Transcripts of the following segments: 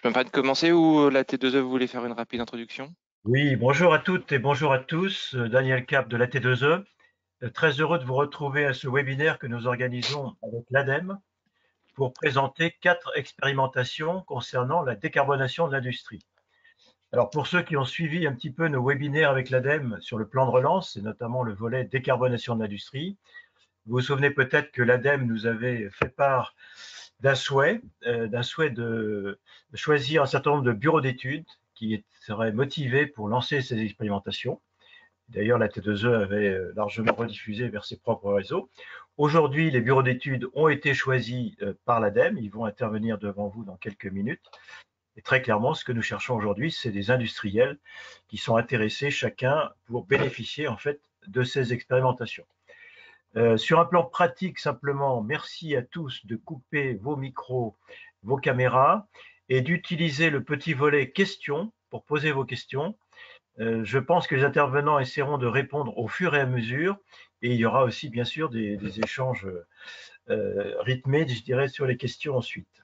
peux me permettre de commencer ou la T2E, vous voulez faire une rapide introduction? Oui, bonjour à toutes et bonjour à tous. Daniel Cap de la T2E. Très heureux de vous retrouver à ce webinaire que nous organisons avec l'ADEME pour présenter 4 expérimentations concernant la décarbonation de l'industrie. Alors pour ceux qui ont suivi un petit peu nos webinaires avec l'ADEME sur le plan de relance, et notamment le volet décarbonation de l'industrie, vous vous souvenez peut-être que l'ADEME nous avait fait part d'un souhait de choisir un certain nombre de bureaux d'études qui seraient motivés pour lancer ces expérimentations. D'ailleurs, la T2E avait largement rediffusé vers ses propres réseaux. Aujourd'hui, les bureaux d'études ont été choisis par l'ADEME. Ils vont intervenir devant vous dans quelques minutes. Et très clairement, ce que nous cherchons aujourd'hui, c'est des industriels qui sont intéressés chacun pour bénéficier en fait de ces expérimentations. Sur un plan pratique, simplement, merci à tous de couper vos micros, vos caméras et d'utiliser le petit volet questions pour poser vos questions. Je pense que les intervenants essaieront de répondre au fur et à mesure et il y aura aussi bien sûr des échanges rythmés, je dirais, sur les questions ensuite.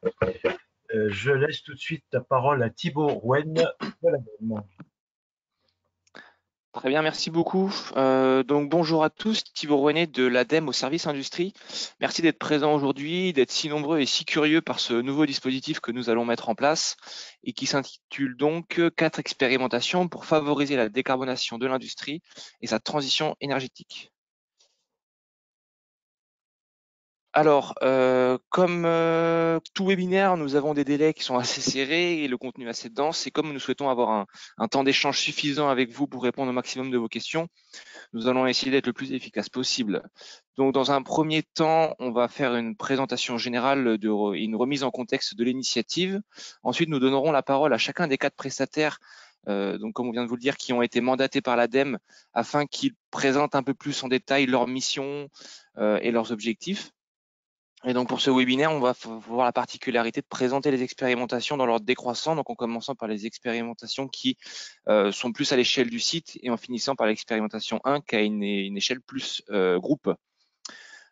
Je laisse tout de suite la parole à Thibaut Rouen de la BEM. Très bien, merci beaucoup. Donc bonjour à tous, Thibaut Rouenet de l'ADEME au service industrie. Merci d'être présent aujourd'hui, d'être si nombreux et si curieux par ce nouveau dispositif que nous allons mettre en place et qui s'intitule donc 4 expérimentations pour favoriser la décarbonation de l'industrie et sa transition énergétique. Alors, comme tout webinaire, nous avons des délais qui sont assez serrés et le contenu assez dense. Et comme nous souhaitons avoir un temps d'échange suffisant avec vous pour répondre au maximum de vos questions, nous allons essayer d'être le plus efficace possible. Donc, dans un premier temps, on va faire une présentation générale et une remise en contexte de l'initiative. Ensuite, nous donnerons la parole à chacun des 4 prestataires, donc comme on vient de vous le dire, qui ont été mandatés par l'ADEME afin qu'ils présentent un peu plus en détail leur mission et leurs objectifs. Et donc pour ce webinaire, on va voir la particularité de présenter les expérimentations dans l'ordre décroissant, donc en commençant par les expérimentations qui sont plus à l'échelle du site et en finissant par l'expérimentation 1 qui a une échelle plus groupe.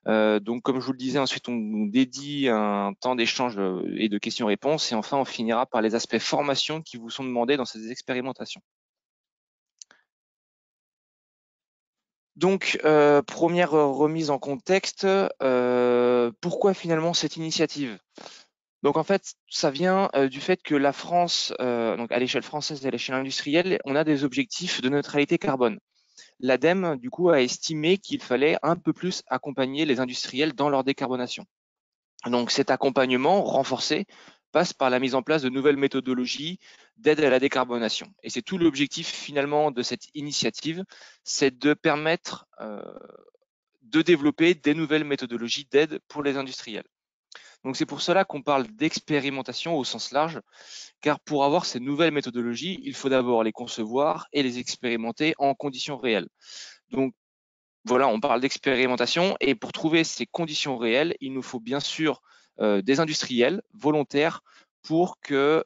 Donc comme je vous le disais, ensuite on dédie un temps d'échange et de questions-réponses et enfin on finira par les aspects formation qui vous sont demandés dans ces expérimentations. Donc, première remise en contexte, pourquoi finalement cette initiative? Donc en fait, ça vient du fait que la France, donc à l'échelle française et à l'échelle industrielle, on a des objectifs de neutralité carbone. L'ADEME, du coup, a estimé qu'il fallait un peu plus accompagner les industriels dans leur décarbonation. Donc cet accompagnement renforcé passe par la mise en place de nouvelles méthodologies d'aide à la décarbonation. Et c'est tout l'objectif finalement de cette initiative, c'est de permettre de développer des nouvelles méthodologies d'aide pour les industriels. Donc c'est pour cela qu'on parle d'expérimentation au sens large, car pour avoir ces nouvelles méthodologies, il faut d'abord les concevoir et les expérimenter en conditions réelles. Donc voilà, on parle d'expérimentation et pour trouver ces conditions réelles, il nous faut bien sûr des industriels volontaires pour que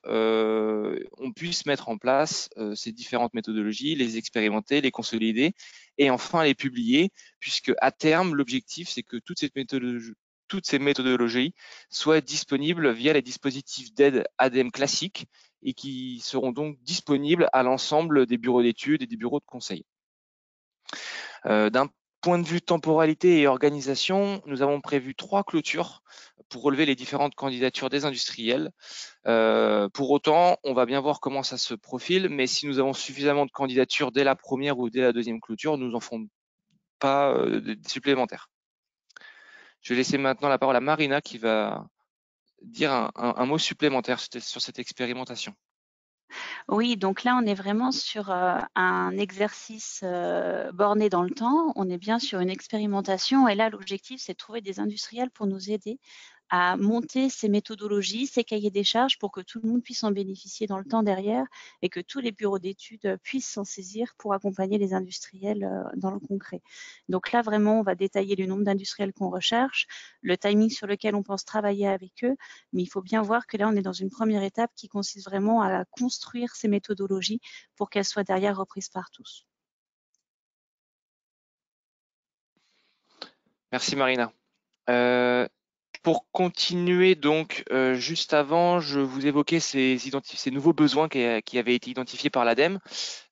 on puisse mettre en place ces différentes méthodologies, les expérimenter, les consolider et enfin les publier, puisque à terme, l'objectif, c'est que toutes ces méthodologies soient disponibles via les dispositifs d'aide ADEME classiques et qui seront donc disponibles à l'ensemble des bureaux d'études et des bureaux de conseil. D'un point de vue temporalité et organisation, nous avons prévu 3 clôtures pour relever les différentes candidatures des industriels. Pour autant, on va bien voir comment ça se profile, mais si nous avons suffisamment de candidatures dès la première ou dès la deuxième clôture, nous n'en ferons pas supplémentaires. Je vais laisser maintenant la parole à Marina qui va dire un mot supplémentaire sur cette expérimentation. Oui, donc là, on est vraiment sur un exercice borné dans le temps. On est bien sur une expérimentation et là, l'objectif, c'est de trouver des industriels pour nous aider à monter ces méthodologies, ces cahiers des charges pour que tout le monde puisse en bénéficier dans le temps derrière et que tous les bureaux d'études puissent s'en saisir pour accompagner les industriels dans le concret. Donc là, vraiment, on va détailler le nombre d'industriels qu'on recherche, le timing sur lequel on pense travailler avec eux, mais il faut bien voir que là, on est dans une première étape qui consiste vraiment à construire ces méthodologies pour qu'elles soient derrière reprises par tous. Merci Marina. pour continuer, donc, juste avant, je vous évoquais ces nouveaux besoins qui avaient été identifiés par l'ADEME.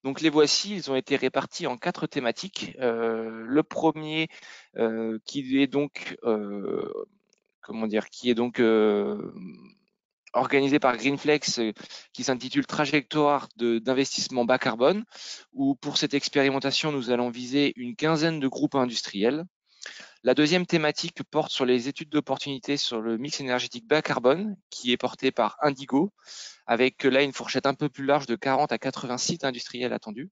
Donc, les voici, ils ont été répartis en 4 thématiques. Le premier, qui est donc, organisé par Greenflex, qui s'intitule Trajectoire d'investissement bas carbone, où pour cette expérimentation, nous allons viser une quinzaine de groupes industriels. La deuxième thématique porte sur les études d'opportunité sur le mix énergétique bas carbone, qui est porté par Indigo, avec là une fourchette un peu plus large de 40 à 80 sites industriels attendus.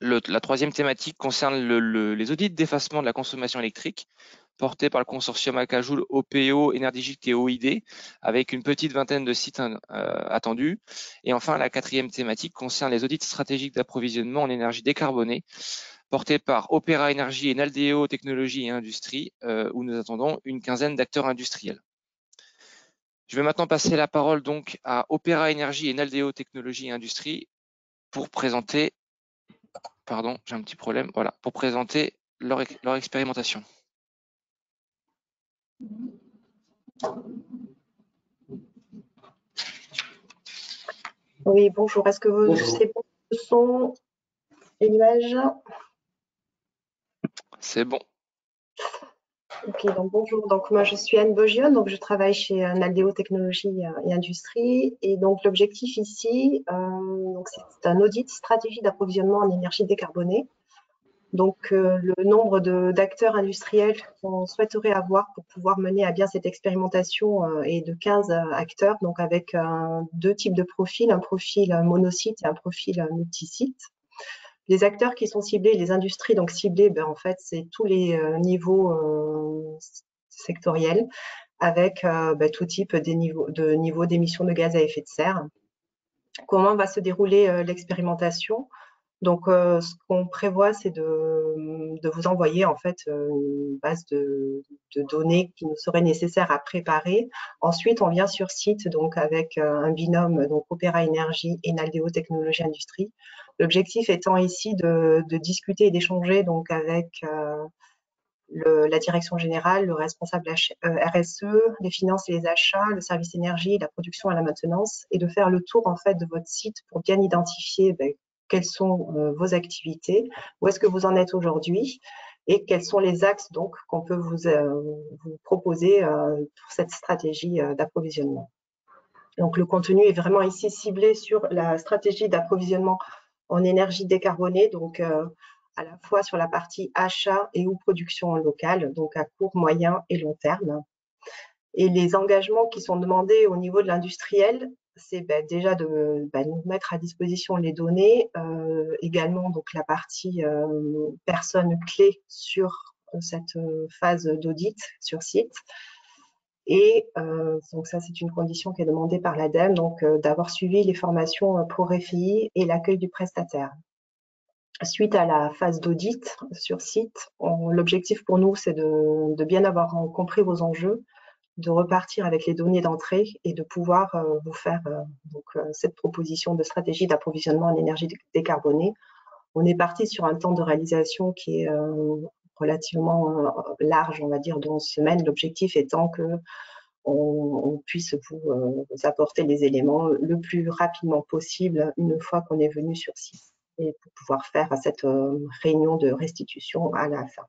La troisième thématique concerne les audits d'effacement de la consommation électrique, porté par le consortium Acajoule, OPO, Energique et OID, avec une petite vingtaine de sites attendus. Et enfin, la quatrième thématique concerne les audits stratégiques d'approvisionnement en énergie décarbonée, porté par Opéra Énergie et Naldeo Technologies et Industrie, où nous attendons une quinzaine d'acteurs industriels. Je vais maintenant passer la parole donc à Opéra Énergie et Naldeo Technologies et Industrie pour présenter, pardon, j'ai un petit problème, voilà, pour présenter leur expérimentation. Oui, bonjour. Est-ce que c'est bon le son et l'image? C'est bon. Ok, donc bonjour. Donc moi je suis Anne Bogion, donc je travaille chez Naldeo Technologies et Industrie. Et donc l'objectif ici, c'est un audit stratégie d'approvisionnement en énergie décarbonée. Donc le nombre d'acteurs industriels qu'on souhaiterait avoir pour pouvoir mener à bien cette expérimentation est de 15 acteurs, donc avec 2 types de profils, un profil monosite et un profil multisite. Les acteurs qui sont ciblés, les industries donc ciblées, en fait, c'est tous les niveaux sectoriels avec tout type de niveaux d'émissions de gaz à effet de serre. Comment va se dérouler l'expérimentation? Donc, ce qu'on prévoit, c'est de vous envoyer en fait une base de données qui nous serait nécessaire à préparer. Ensuite, on vient sur site donc avec un binôme, donc Opéra Énergie et Naldeo Technologies Industrie. L'objectif étant ici de discuter et d'échanger donc avec la direction générale, le responsable RSE, les finances et les achats, le service énergie, la production et la maintenance, et de faire le tour en fait de votre site pour bien identifier quelles sont vos activités, où est-ce que vous en êtes aujourd'hui et quels sont les axes donc qu'on peut vous proposer pour cette stratégie d'approvisionnement. Donc le contenu est vraiment ici ciblé sur la stratégie d'approvisionnement en énergie décarbonée, donc à la fois sur la partie achat et ou production locale, donc à court, moyen et long terme. Et les engagements qui sont demandés au niveau de l'industriel, c'est déjà de nous mettre à disposition les données, également donc la partie personnes clés sur cette phase d'audit sur site. Et donc ça, c'est une condition qui est demandée par l'ADEME, donc d'avoir suivi les formations pour RFI et l'accueil du prestataire. Suite à la phase d'audit sur site, l'objectif pour nous, c'est de bien avoir compris vos enjeux, de repartir avec les données d'entrée et de pouvoir vous faire cette proposition de stratégie d'approvisionnement en énergie décarbonée. On est parti sur un temps de réalisation qui est relativement large, on va dire, d'11 semaines. L'objectif étant que on puisse vous apporter les éléments le plus rapidement possible une fois qu'on est venu sur site et pour pouvoir faire cette réunion de restitution à la fin.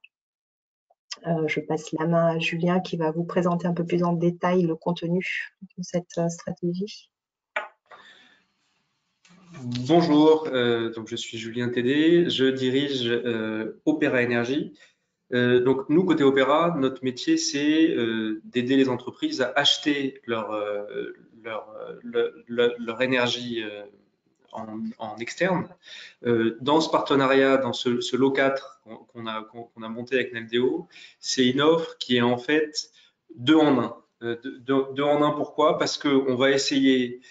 Je passe la main à Julien qui va vous présenter un peu plus en détail le contenu de cette stratégie. Bonjour, donc je suis Julien Tédé, je dirige Opéra Énergie. Donc nous, côté Opéra, notre métier, c'est d'aider les entreprises à acheter leur énergie en externe. Dans ce partenariat, dans ce lot 4 qu'on a monté avec Naldeo, c'est une offre qui est en fait 2 en 1. 2 en 1, pourquoi? Parce qu'on va essayer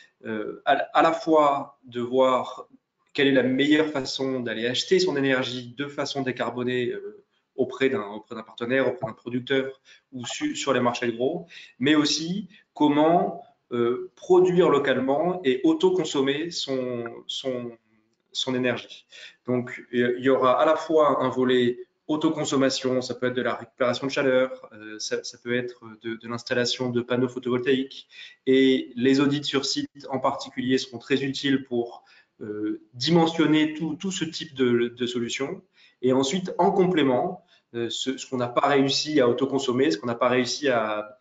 à la fois de voir quelle est la meilleure façon d'aller acheter son énergie de façon décarbonée auprès d'un partenaire, auprès d'un producteur ou sur les marchés gros, mais aussi comment produire localement et auto-consommer son énergie. Donc, il y aura à la fois un volet autoconsommation, ça peut être de la récupération de chaleur, ça peut être de l'installation de panneaux photovoltaïques. Et les audits sur site en particulier seront très utiles pour dimensionner tout ce type de solutions. Et ensuite, en complément, ce qu'on n'a pas réussi à autoconsommer, ce qu'on n'a pas réussi à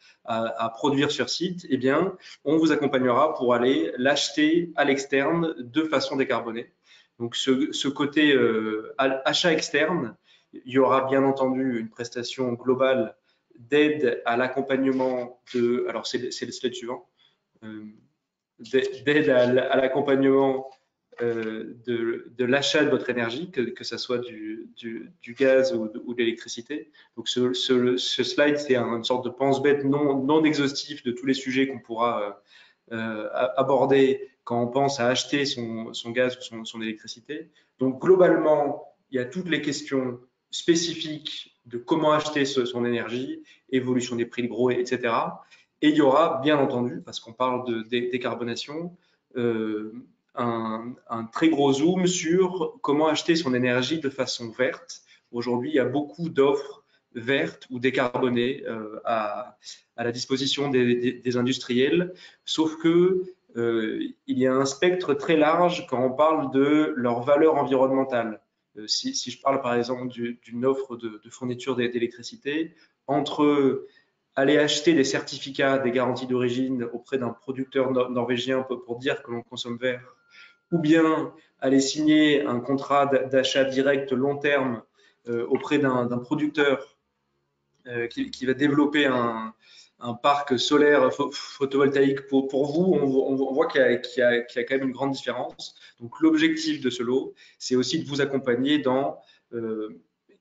produire sur site, eh bien, on vous accompagnera pour aller l'acheter à l'externe de façon décarbonée. Donc, ce côté achat externe, il y aura bien entendu une prestation globale d'aide à l'accompagnement de… Alors, c'est le slide suivant. D'aide à l'accompagnement de l'achat de votre énergie, que ce soit du gaz ou de l'électricité. Donc, ce slide, c'est une sorte de pense-bête non exhaustif de tous les sujets qu'on pourra aborder quand on pense à acheter son gaz ou son électricité. Donc, globalement, il y a toutes les questions spécifiques de comment acheter son énergie, évolution des prix de gros, etc. Et il y aura, bien entendu, parce qu'on parle de décarbonation, un très gros zoom sur comment acheter son énergie de façon verte. Aujourd'hui, il y a beaucoup d'offres vertes ou décarbonées à la disposition des industriels, sauf que il y a un spectre très large quand on parle de leur valeur environnementale. Si je parle par exemple d'une offre de fourniture d'électricité, entre aller acheter des certificats, des garanties d'origine auprès d'un producteur norvégien pour dire que l'on consomme vert, ou bien aller signer un contrat d'achat direct long terme auprès d'un producteur qui va développer un parc solaire photovoltaïque pour vous, on voit qu'il y a quand même une grande différence. Donc l'objectif de ce lot, c'est aussi de vous accompagner dans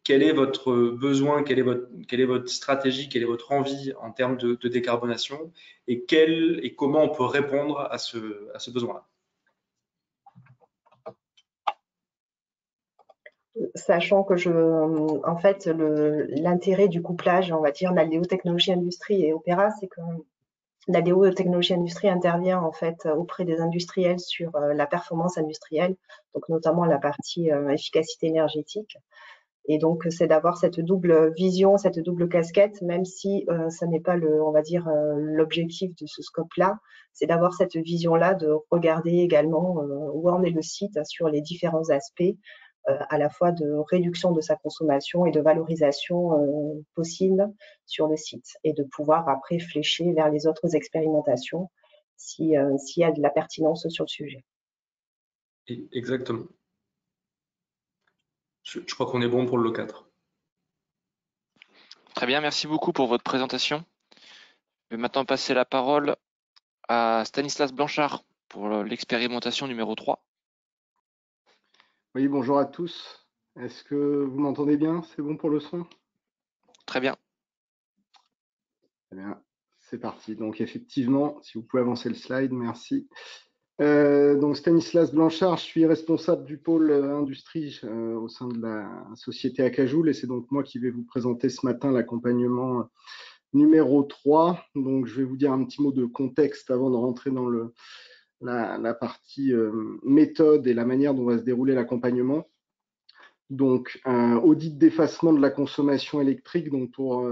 quel est votre besoin, quelle est votre stratégie, quelle est votre envie en termes de décarbonation et comment on peut répondre à ce besoin-là. Sachant que en fait, l'intérêt du couplage, on va dire, Naldeo Technologie Industrie et Opéra, c'est que Naldeo Technologie Industrie intervient en fait auprès des industriels sur la performance industrielle, donc notamment la partie efficacité énergétique. Et donc, c'est d'avoir cette double vision, cette double casquette, même si ça n'est pas on va dire, l'objectif de ce scope-là, c'est d'avoir cette vision-là, de regarder également où en est le site sur les différents aspects, à la fois de réduction de sa consommation et de valorisation possible sur le site, et de pouvoir après flécher vers les autres expérimentations s'il y a de la pertinence sur le sujet. Exactement. Je crois qu'on est bon pour le lot 4. Très bien, merci beaucoup pour votre présentation. Je vais maintenant passer la parole à Stanislas Blanchard pour l'expérimentation numéro 3. Oui, bonjour à tous. Est-ce que vous m'entendez bien? C'est bon pour le son? Très bien. Très bien, c'est parti. Donc effectivement, si vous pouvez avancer le slide, merci. Donc Stanislas Blanchard, je suis responsable du pôle industrie au sein de la société Acajoule, et c'est donc moi qui vais vous présenter ce matin l'accompagnement numéro 3. Donc je vais vous dire un petit mot de contexte avant de rentrer dans la partie méthode et la manière dont va se dérouler l'accompagnement. Donc, audit d'effacement de la consommation électrique. Donc, pour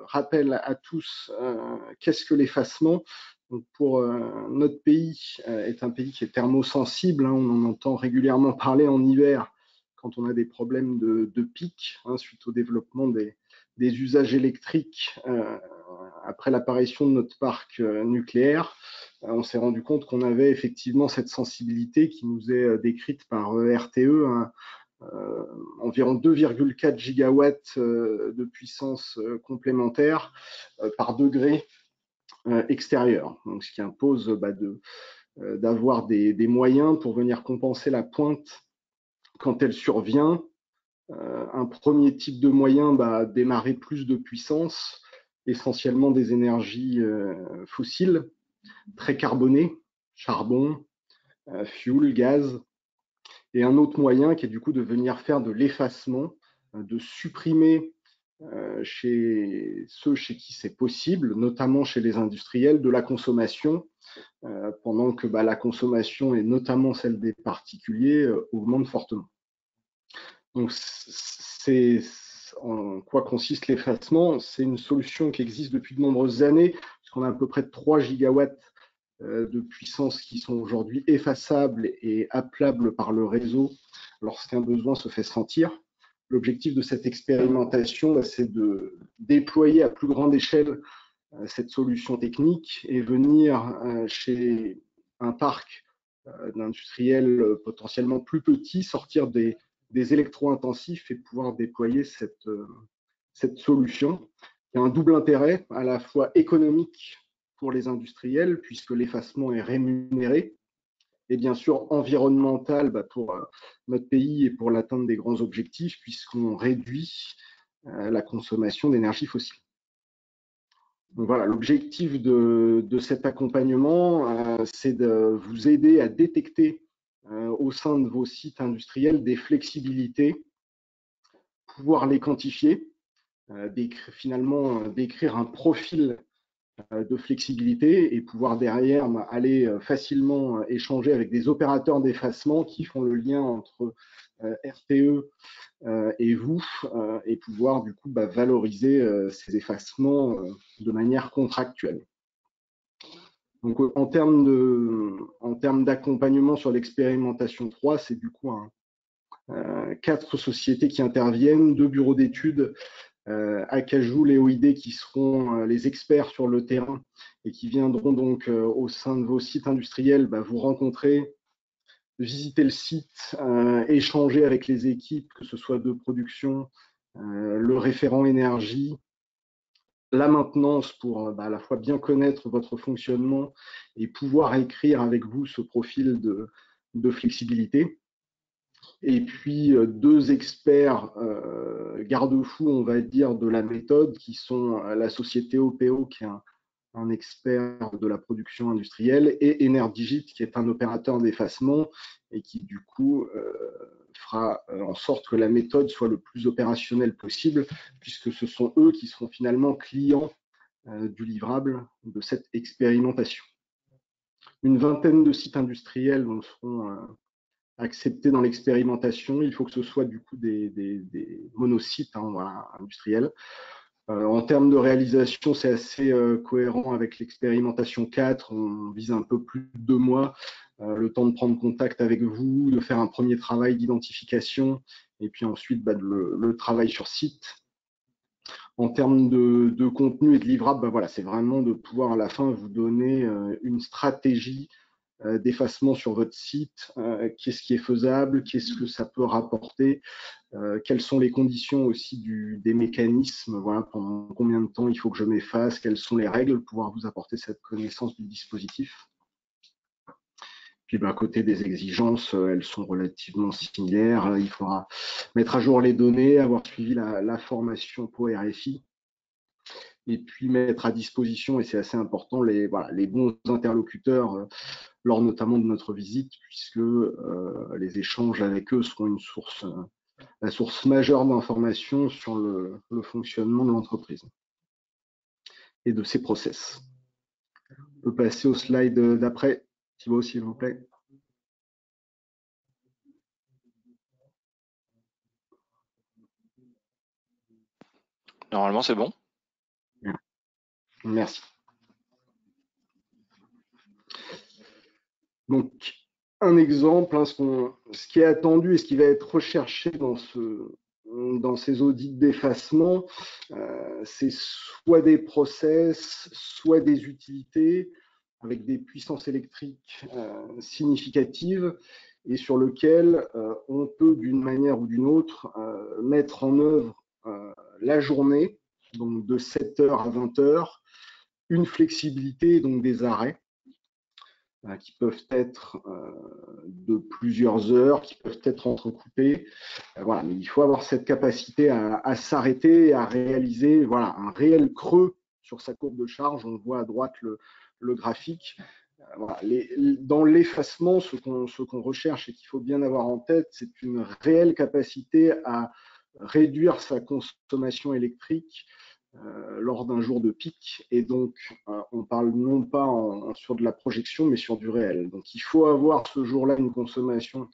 rappel à tous, qu'est-ce que l'effacement? Donc, pour notre pays est un pays qui est thermosensible. Hein, on en entend régulièrement parler en hiver quand on a des problèmes de pic suite au développement des usages électriques après l'apparition de notre parc nucléaire. On s'est rendu compte qu'on avait effectivement cette sensibilité qui nous est décrite par RTE, environ 2,4 gigawatts de puissance complémentaire par degré extérieur. Donc, ce qui impose d'avoir des moyens pour venir compenser la pointe quand elle survient. Un premier type de moyen, démarrer plus de puissance, essentiellement des énergies fossiles, très carbonées, charbon, fuel, gaz. Et un autre moyen qui est du coup de venir faire de l'effacement, de supprimer chez ceux chez qui c'est possible, notamment chez les industriels, de la consommation, pendant que la consommation, et notamment celle des particuliers, augmente fortement. Donc en quoi consiste l'effacement? C'est une solution qui existe depuis de nombreuses années, puisqu'on a à peu près 3 gigawatts de puissance qui sont aujourd'hui effaçables et appelables par le réseau lorsqu'un besoin se fait sentir. L'objectif de cette expérimentation, c'est de déployer à plus grande échelle cette solution technique et venir chez un parc d'industriels potentiellement plus petits, sortir des électro-intensifs et pouvoir déployer cette solution qui a un double intérêt, à la fois économique pour les industriels, puisque l'effacement est rémunéré, et bien sûr environnemental pour notre pays et pour l'atteinte des grands objectifs, puisqu'on réduit la consommation d'énergie fossile. Donc voilà, l'objectif de cet accompagnement, c'est de vous aider à détecter au sein de vos sites industriels des flexibilités, pouvoir les quantifier, finalement décrire un profil de flexibilité et pouvoir derrière aller facilement échanger avec des opérateurs d'effacement qui font le lien entre RTE et vous et pouvoir du coup valoriser ces effacements de manière contractuelle. Donc en termes d'accompagnement sur l'expérimentation 3, c'est du coup 4 sociétés qui interviennent, 2 bureaux d'études, Acajou, Léoïdé qui seront les experts sur le terrain et qui viendront donc au sein de vos sites industriels vous rencontrer, visiter le site, échanger avec les équipes, que ce soit de production, le référent énergie, la maintenance pour à la fois bien connaître votre fonctionnement et pouvoir écrire avec vous ce profil de flexibilité. Et puis 2 experts garde-fous, on va dire, de la méthode, qui sont la société OPO, qui est un expert de la production industrielle, et Enerdigit, qui est un opérateur d'effacement et qui du coup fera en sorte que la méthode soit le plus opérationnelle possible, puisque ce sont eux qui seront finalement clients du livrable de cette expérimentation. Une vingtaine de sites industriels seront acceptés dans l'expérimentation. Il faut que ce soit du coup des monosites industriels. En termes de réalisation, c'est assez cohérent avec l'expérimentation 4. On vise un peu plus de 2 mois, le temps de prendre contact avec vous, de faire un premier travail d'identification et puis ensuite le travail sur site. En termes de contenu et de livrable, voilà, c'est vraiment de pouvoir à la fin vous donner une stratégie d'effacement sur votre site, qu'est-ce qui est faisable, qu'est-ce que ça peut rapporter, quelles sont les conditions aussi des mécanismes, voilà, pendant combien de temps il faut que je m'efface, quelles sont les règles, pouvoir vous apporter cette connaissance du dispositif. Puis à côté des exigences, elles sont relativement similaires. Il faudra mettre à jour les données, avoir suivi la formation pour RFI, et puis mettre à disposition, et c'est assez important, les bons interlocuteurs lors notamment de notre visite, puisque les échanges avec eux seront la source majeure d'informations sur le fonctionnement de l'entreprise et de ses process. On peut passer au slide d'après, Thibaut, s'il vous plaît. Normalement, c'est bon. Merci. Donc, un exemple, ce qui est attendu et ce qui va être recherché dans ces audits d'effacement, c'est soit des process, soit des utilités avec des puissances électriques significatives et sur lequel on peut d'une manière ou d'une autre mettre en œuvre la journée, donc de 7h à 20h, une flexibilité, donc des arrêts qui peuvent être de plusieurs heures, qui peuvent être entrecoupés. Voilà, mais il faut avoir cette capacité à s'arrêter et à réaliser un réel creux sur sa courbe de charge. On voit à droite le graphique. Voilà. Dans l'effacement, ce qu'on recherche et qu'il faut bien avoir en tête, c'est une réelle capacité à réduire sa consommation électrique lors d'un jour de pic, et donc on parle non pas sur de la projection mais sur du réel. Donc il faut avoir ce jour-là une consommation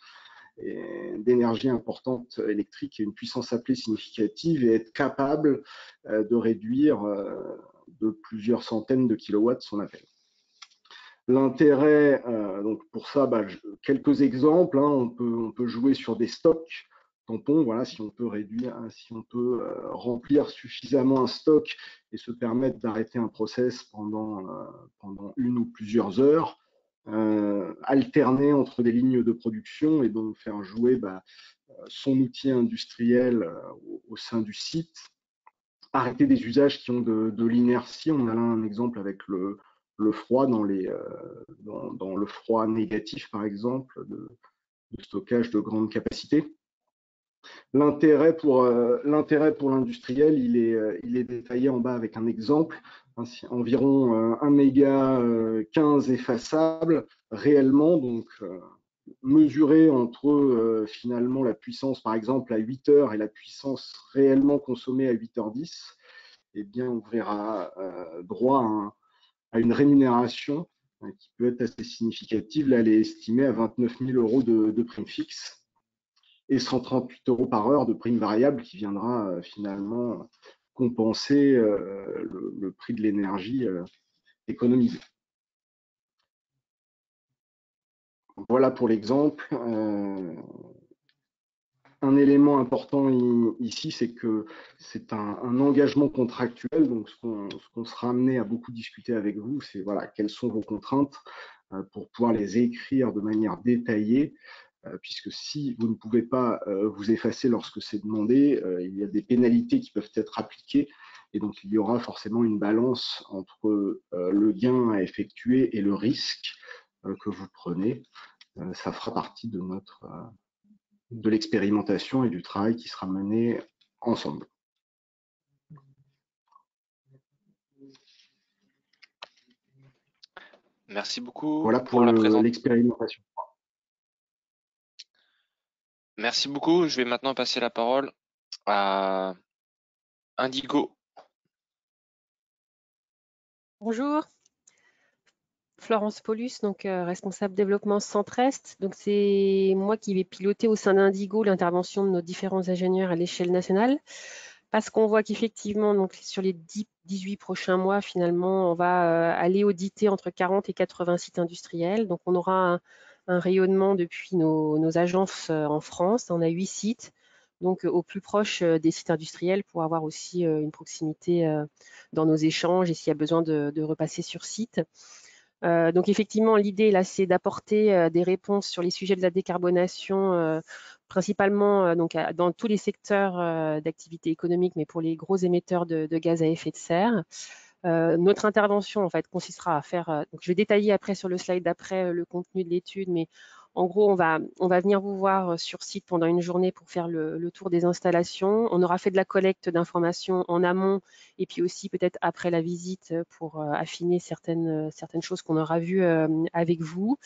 d'énergie importante électrique et une puissance appelée significative et être capable de réduire de plusieurs centaines de kilowatts son appel. L'intérêt, donc pour ça, quelques exemples, hein, on peut jouer sur des stocks tampons, voilà, si on peut réduire, si on peut remplir suffisamment un stock et se permettre d'arrêter un process pendant une ou plusieurs heures, alterner entre des lignes de production et donc faire jouer son outil industriel au sein du site, arrêter des usages qui ont de l'inertie. On a là un exemple avec le froid dans le froid négatif, par exemple, de stockage de grande capacité. L'intérêt pour l'industriel, il est détaillé en bas avec un exemple. Environ 1 méga 15 effaçable réellement, donc mesuré entre finalement la puissance par exemple à 8 heures et la puissance réellement consommée à 8h10, eh bien on verra droit à une rémunération qui peut être assez significative. Là, elle est estimée à 29 000 euros de prime fixe et 138 euros par heure de prime variable qui viendra finalement compenser le prix de l'énergie économisée. Voilà pour l'exemple. Un élément important ici, c'est que c'est un engagement contractuel. Donc, ce qu'on sera amené à beaucoup discuter avec vous, c'est voilà, quelles sont vos contraintes pour pouvoir les écrire de manière détaillée, puisque si vous ne pouvez pas vous effacer lorsque c'est demandé, il y a des pénalités qui peuvent être appliquées. Et donc, il y aura forcément une balance entre le gain à effectuer et le risque que vous prenez. Ça fera partie de l'expérimentation et du travail qui sera mené ensemble. Merci beaucoup voilà pour l'expérimentation. Merci beaucoup. Je vais maintenant passer la parole à Indigo. Bonjour, Florence Paulus, donc responsable développement Centre-Est. Donc c'est moi qui vais piloter au sein d'Indigo l'intervention de nos différents ingénieurs à l'échelle nationale, parce qu'on voit qu'effectivement, donc sur les 18 prochains mois, finalement, on va aller auditer entre 40 et 80 sites industriels. Donc on aura un rayonnement depuis nos agences en France. On a 8 sites. Donc au plus proche des sites industriels pour avoir aussi une proximité dans nos échanges et s'il y a besoin de repasser sur site. Donc effectivement, l'idée là, c'est d'apporter des réponses sur les sujets de la décarbonation, principalement donc dans tous les secteurs d'activité économique, mais pour les gros émetteurs de gaz à effet de serre. Notre intervention en fait consistera à faire, donc je vais détailler après sur le slide d'après le contenu de l'étude, mais en gros on va venir vous voir sur site pendant une journée pour faire le tour des installations. On aura fait de la collecte d'informations en amont et puis aussi peut-être après la visite pour affiner certaines choses qu'on aura vues avec vous.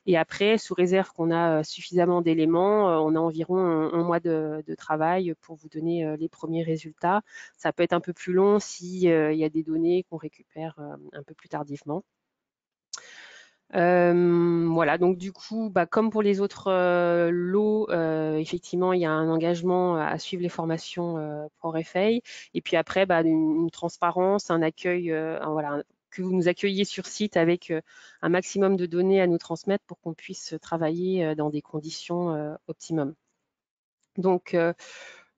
Et après, sous réserve qu'on a suffisamment d'éléments, on a environ un mois de travail pour vous donner les premiers résultats. Ça peut être un peu plus long s'il y a des données qu'on récupère un peu plus tardivement. Voilà, donc du coup, comme pour les autres lots, effectivement, il y a un engagement à suivre les formations ProRFA. Et puis après, une transparence, un accueil, voilà, que vous nous accueilliez sur site avec un maximum de données à nous transmettre pour qu'on puisse travailler dans des conditions optimum. Donc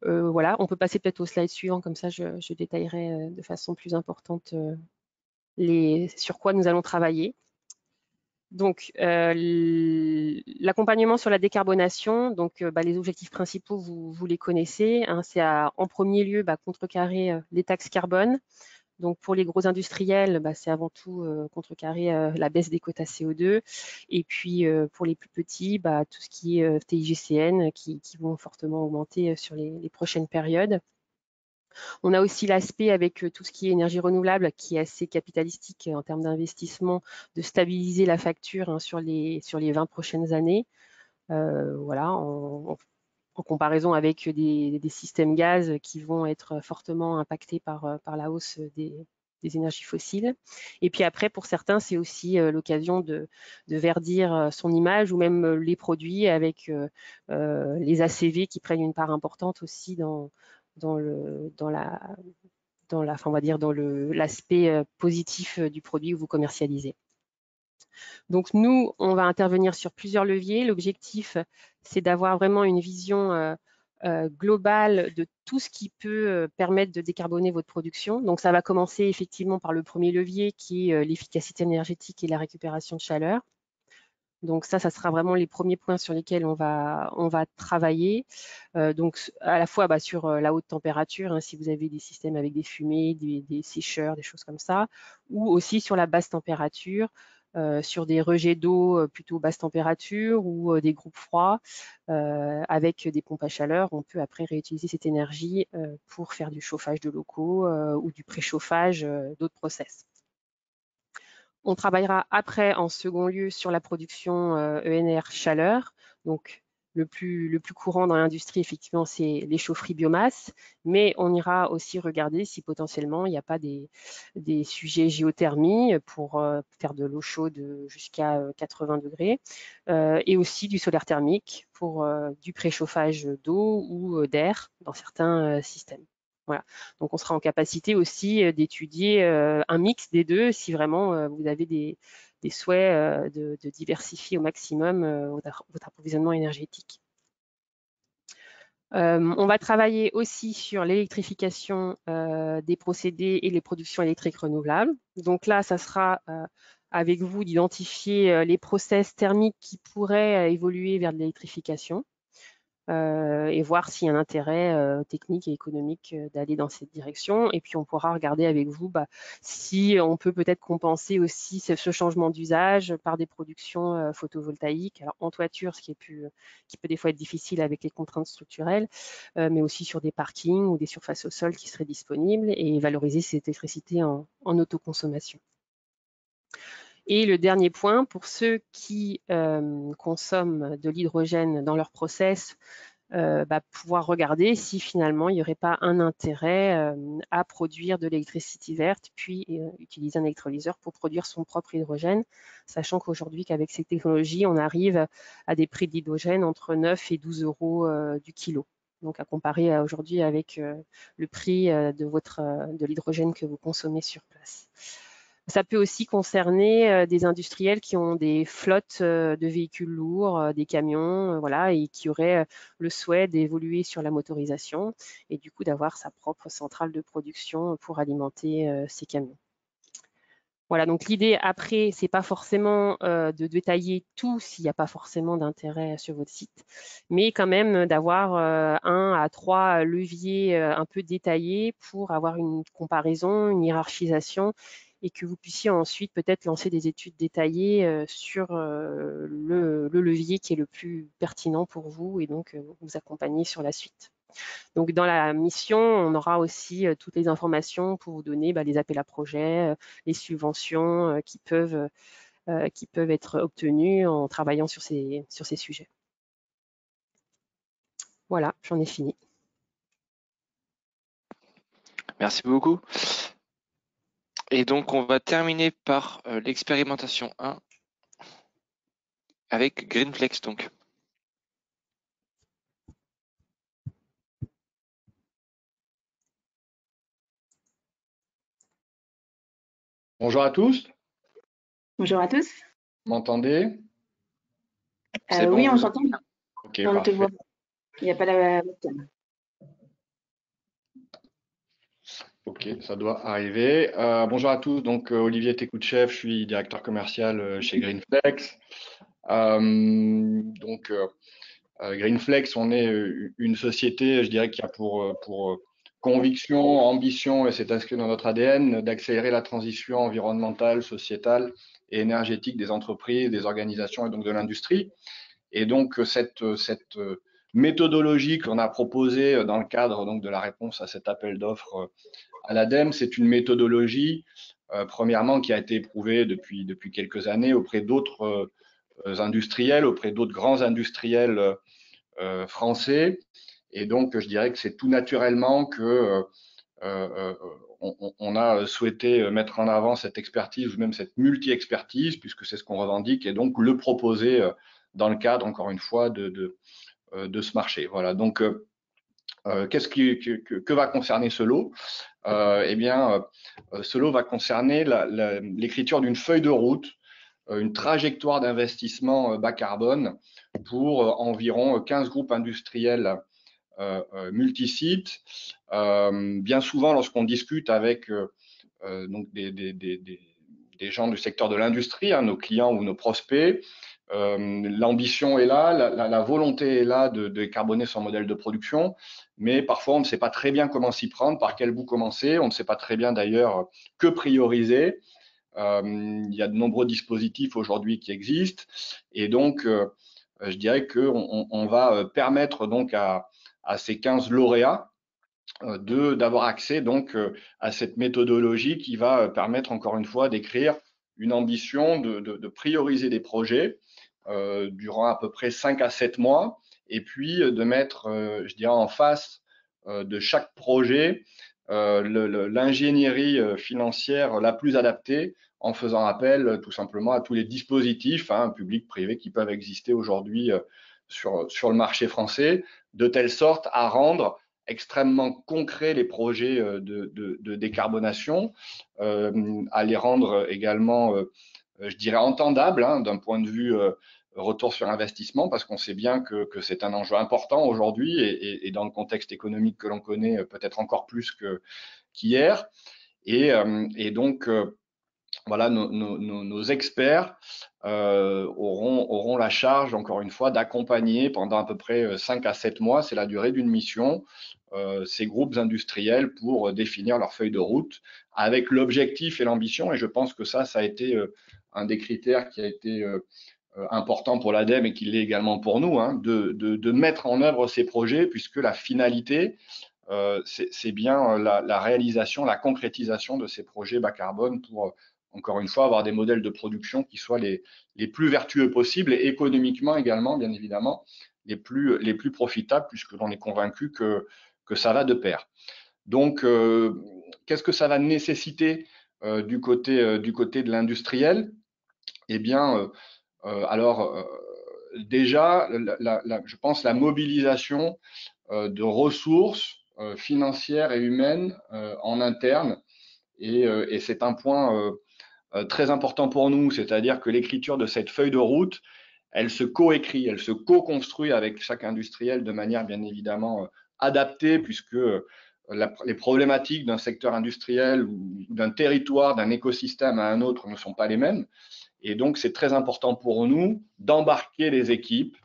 voilà, on peut passer peut-être au slide suivant, comme ça je détaillerai de façon plus importante sur quoi nous allons travailler. Donc, l'accompagnement sur la décarbonation, donc les objectifs principaux, vous les connaissez. Hein, c'est en premier lieu contrecarrer les taxes carbone. Donc, pour les gros industriels, c'est avant tout contrecarrer la baisse des quotas CO2. Et puis, pour les plus petits, tout ce qui est TIGCN qui vont fortement augmenter sur les prochaines périodes. On a aussi l'aspect avec tout ce qui est énergie renouvelable qui est assez capitalistique en termes d'investissement, de stabiliser la facture sur les 20 prochaines années. Voilà, en comparaison avec des systèmes gaz qui vont être fortement impactés par la hausse des énergies fossiles. Et puis après, pour certains, c'est aussi l'occasion de verdir son image ou même les produits avec les ACV qui prennent une part importante aussi dans l'aspect positif du produit que vous commercialisez. Donc nous, on va intervenir sur plusieurs leviers. L'objectif, c'est d'avoir vraiment une vision globale de tout ce qui peut permettre de décarboner votre production. Donc ça va commencer effectivement par le premier levier qui est l'efficacité énergétique et la récupération de chaleur. Donc ça sera vraiment les premiers points sur lesquels on va travailler. Donc à la fois sur la haute température, hein, si vous avez des systèmes avec des fumées, des sécheurs, des choses comme ça, ou aussi sur la basse température, sur des rejets d'eau plutôt basse température ou des groupes froids avec des pompes à chaleur. On peut après réutiliser cette énergie pour faire du chauffage de locaux ou du préchauffage d'autres process. On travaillera après, en second lieu, sur la production ENR chaleur. Donc, le plus courant dans l'industrie, effectivement, c'est les chaufferies biomasse, mais on ira aussi regarder si potentiellement il n'y a pas des sujets géothermie pour faire de l'eau chaude jusqu'à 80 degrés, et aussi du solaire thermique pour du préchauffage d'eau ou d'air dans certains systèmes. Voilà. Donc, on sera en capacité aussi d'étudier un mix des deux si vraiment vous avez des souhaits de diversifier au maximum votre approvisionnement énergétique. On va travailler aussi sur l'électrification des procédés et les productions électriques renouvelables. Donc là, ça sera avec vous d'identifier les process thermiques qui pourraient évoluer vers de l'électrification. Et voir s'il y a un intérêt technique et économique d'aller dans cette direction. Et puis, on pourra regarder avec vous si on peut peut-être compenser aussi ce changement d'usage par des productions photovoltaïques. Alors, en toiture, ce qui peut des fois être difficile avec les contraintes structurelles, mais aussi sur des parkings ou des surfaces au sol qui seraient disponibles et valoriser cette électricité en autoconsommation. Et le dernier point, pour ceux qui consomment de l'hydrogène dans leur process, pouvoir regarder si finalement il n'y aurait pas un intérêt à produire de l'électricité verte, puis utiliser un électrolyseur pour produire son propre hydrogène, sachant qu'aujourd'hui qu'avec ces technologies, on arrive à des prix de l'hydrogène entre 9 et 12 euros du kilo. Donc à comparer aujourd'hui avec le prix de l'hydrogène que vous consommez sur place. Ça peut aussi concerner des industriels qui ont des flottes de véhicules lourds, des camions, voilà, et qui auraient le souhait d'évoluer sur la motorisation et du coup d'avoir sa propre centrale de production pour alimenter ces camions. Voilà, donc l'idée après, c'est pas forcément de détailler tout s'il n'y a pas forcément d'intérêt sur votre site, mais quand même d'avoir 1 à 3 leviers un peu détaillés pour avoir une comparaison, une hiérarchisation et que vous puissiez ensuite peut-être lancer des études détaillées sur le levier qui est le plus pertinent pour vous et donc vous accompagner sur la suite. Donc, dans la mission, on aura aussi toutes les informations pour vous donner les appels à projets, les subventions qui peuvent être obtenues en travaillant sur ces sujets. Voilà, j'en ai fini. Merci beaucoup. Et donc, on va terminer par l'expérimentation 1 avec Greenflex. Donc. Bonjour à tous. Bonjour à tous. Vous m'entendez? Oui, on s'entend bien. Ok, on parfait. te voit. Il n'y a pas la webcam. Ok, ça doit arriver. Bonjour à tous, donc Olivier Tekouchev, je suis directeur commercial chez Greenflex. Greenflex, on est une société, je dirais, qui a pour conviction, ambition, et c'est inscrit dans notre ADN, d'accélérer la transition environnementale, sociétale et énergétique des entreprises, des organisations et donc de l'industrie. Et donc cette méthodologie qu'on a proposée dans le cadre donc de la réponse à cet appel d'offres à l'ADEME, c'est une méthodologie premièrement qui a été éprouvée depuis quelques années auprès d'autres industriels, auprès d'autres grands industriels français. Et donc je dirais que c'est tout naturellement que on a souhaité mettre en avant cette expertise ou même cette multi-expertise, puisque c'est ce qu'on revendique, et donc le proposer dans le cadre, encore une fois, de ce marché. Voilà. Donc, que va concerner ce lot? Eh bien, ce lot va concerner l'écriture d'une feuille de route, une trajectoire d'investissement bas carbone pour environ 15 groupes industriels multisites. Bien souvent, lorsqu'on discute avec donc des gens du secteur de l'industrie, nos clients ou nos prospects, l'ambition est là, la volonté est là de décarboner son modèle de production, mais parfois on ne sait pas très bien comment s'y prendre, par quel bout commencer, on ne sait pas très bien d'ailleurs que prioriser. Il y a de nombreux dispositifs aujourd'hui qui existent, et donc je dirais qu'on va permettre donc à ces 15 lauréats d'avoir accès donc à cette méthodologie qui va permettre encore une fois d'écrire une ambition, de prioriser des projets durant à peu près 5 à 7 mois, et puis de mettre, je dirais, en face de chaque projet l'ingénierie financière la plus adaptée, en faisant appel tout simplement à tous les dispositifs publics, privés, qui peuvent exister aujourd'hui sur le marché français, de telle sorte à rendre extrêmement concrets les projets de décarbonation, à les rendre également, je dirais, entendables d'un point de vue retour sur investissement, parce qu'on sait bien que c'est un enjeu important aujourd'hui, et dans le contexte économique que l'on connaît, peut-être encore plus qu'hier. Et donc, voilà, nos experts auront la charge, encore une fois, d'accompagner pendant à peu près 5 à 7 mois, c'est la durée d'une mission, ces groupes industriels pour définir leur feuille de route avec l'objectif et l'ambition. Et je pense que ça a été un des critères qui a été important pour l'ADEME et qui l'est également pour nous, de mettre en œuvre ces projets, puisque la finalité, c'est bien la réalisation, la concrétisation de ces projets bas carbone pour, encore une fois, avoir des modèles de production qui soient les plus vertueux possibles, et économiquement également, bien évidemment, les plus profitables, puisque l'on est convaincu que ça va de pair. Donc, qu'est-ce que ça va nécessiter du côté de l'industriel? Eh bien, déjà, je pense la mobilisation de ressources financières et humaines en interne, et c'est un point très important pour nous, c'est-à-dire que l'écriture de cette feuille de route, elle se coécrit, elle se co-construit avec chaque industriel de manière bien évidemment adaptée, puisque les problématiques d'un secteur industriel ou d'un territoire, d'un écosystème à un autre ne sont pas les mêmes. Et donc, c'est très important pour nous d'embarquer les équipes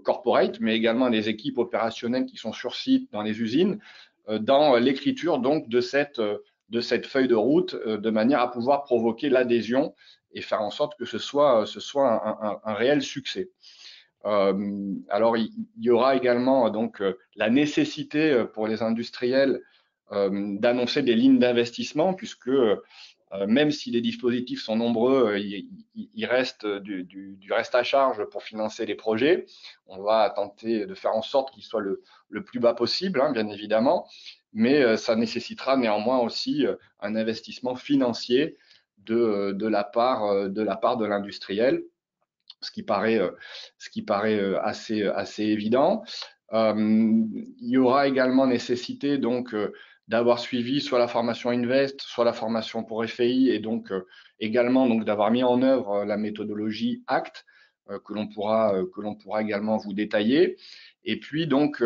corporate, mais également les équipes opérationnelles qui sont sur site dans les usines, dans l'écriture donc de cette feuille de route, de manière à pouvoir provoquer l'adhésion et faire en sorte que ce soit un réel succès. Alors, il y aura également donc la nécessité pour les industriels d'annoncer des lignes d'investissement, puisque même si les dispositifs sont nombreux, il reste du reste à charge pour financer les projets. On va tenter de faire en sorte qu'il soit le plus bas possible, bien évidemment, mais ça nécessitera néanmoins aussi un investissement financier de la part de l'industriel, ce qui paraît assez évident. Il y aura également nécessité donc d'avoir suivi soit la formation Invest, soit la formation pour FEI, et donc également donc d'avoir mis en œuvre la méthodologie ACT que l'on pourra également vous détailler. Et puis donc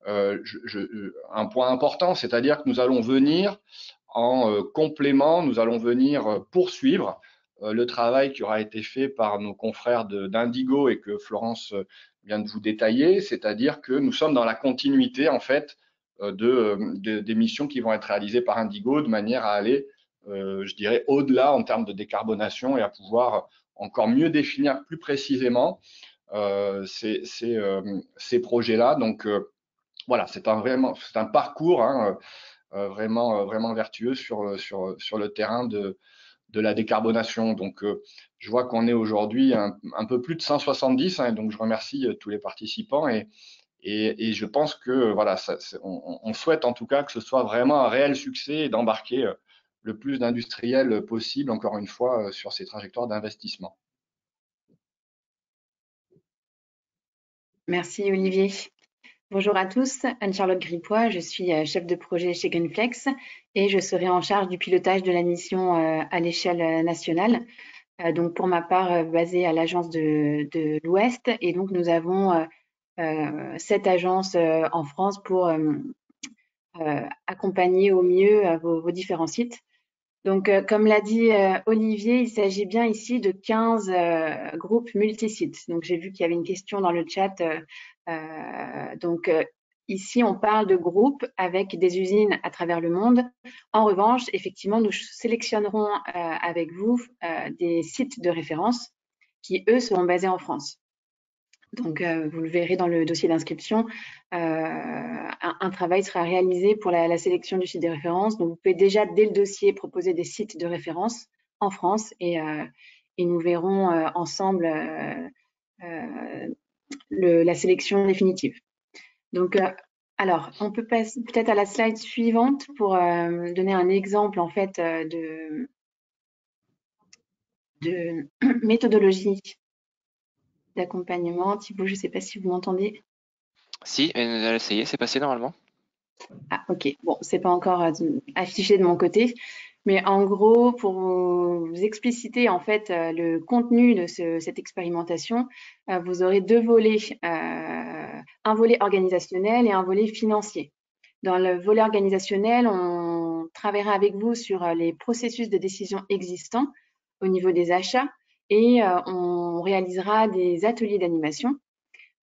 un point important, c'est-à-dire que nous allons venir en complément, nous allons venir poursuivre le travail qui aura été fait par nos confrères d'Indigo et que Florence vient de vous détailler, c'est-à-dire que nous sommes dans la continuité en fait des missions qui vont être réalisées par Indigo, de manière à aller, je dirais, au-delà en termes de décarbonation, et à pouvoir encore mieux définir plus précisément ces projets-là. Donc voilà, c'est un parcours vraiment vertueux sur le terrain de la décarbonation. Donc, je vois qu'on est aujourd'hui un peu plus de 170, donc je remercie tous les participants, et Et je pense que voilà, on souhaite en tout cas que ce soit vraiment un réel succès et d'embarquer le plus d'industriels possible, encore une fois, sur ces trajectoires d'investissement. Merci Olivier. Bonjour à tous, Anne-Charlotte Gripois, je suis chef de projet chez Greenflex et je serai en charge du pilotage de la mission à l'échelle nationale. Donc pour ma part, basée à l'agence de l'Ouest, et donc nous avons 7 agences en France pour accompagner au mieux vos différents sites. Donc, comme l'a dit Olivier, il s'agit bien ici de 15 groupes multisites. Donc, j'ai vu qu'il y avait une question dans le chat. Ici, on parle de groupes avec des usines à travers le monde. En revanche, effectivement, nous sélectionnerons avec vous des sites de référence qui, eux, seront basés en France. Donc, vous le verrez dans le dossier d'inscription, un travail sera réalisé pour la sélection du site de référence. Donc, vous pouvez déjà, dès le dossier, proposer des sites de référence en France et nous verrons ensemble la sélection définitive. Donc, alors, on peut passer peut-être à la slide suivante pour donner un exemple en fait de méthodologie d'accompagnement. Thibaut, je ne sais pas si vous m'entendez. Si, ça y est, c'est passé normalement. Ah, ok. Bon, c'est pas encore affiché de mon côté, mais en gros, pour vous expliciter en fait le contenu de cette expérimentation, vous aurez 2 volets, un volet organisationnel et un volet financier. Dans le volet organisationnel, on travaillera avec vous sur les processus de décision existants au niveau des achats et on réalisera des ateliers d'animation.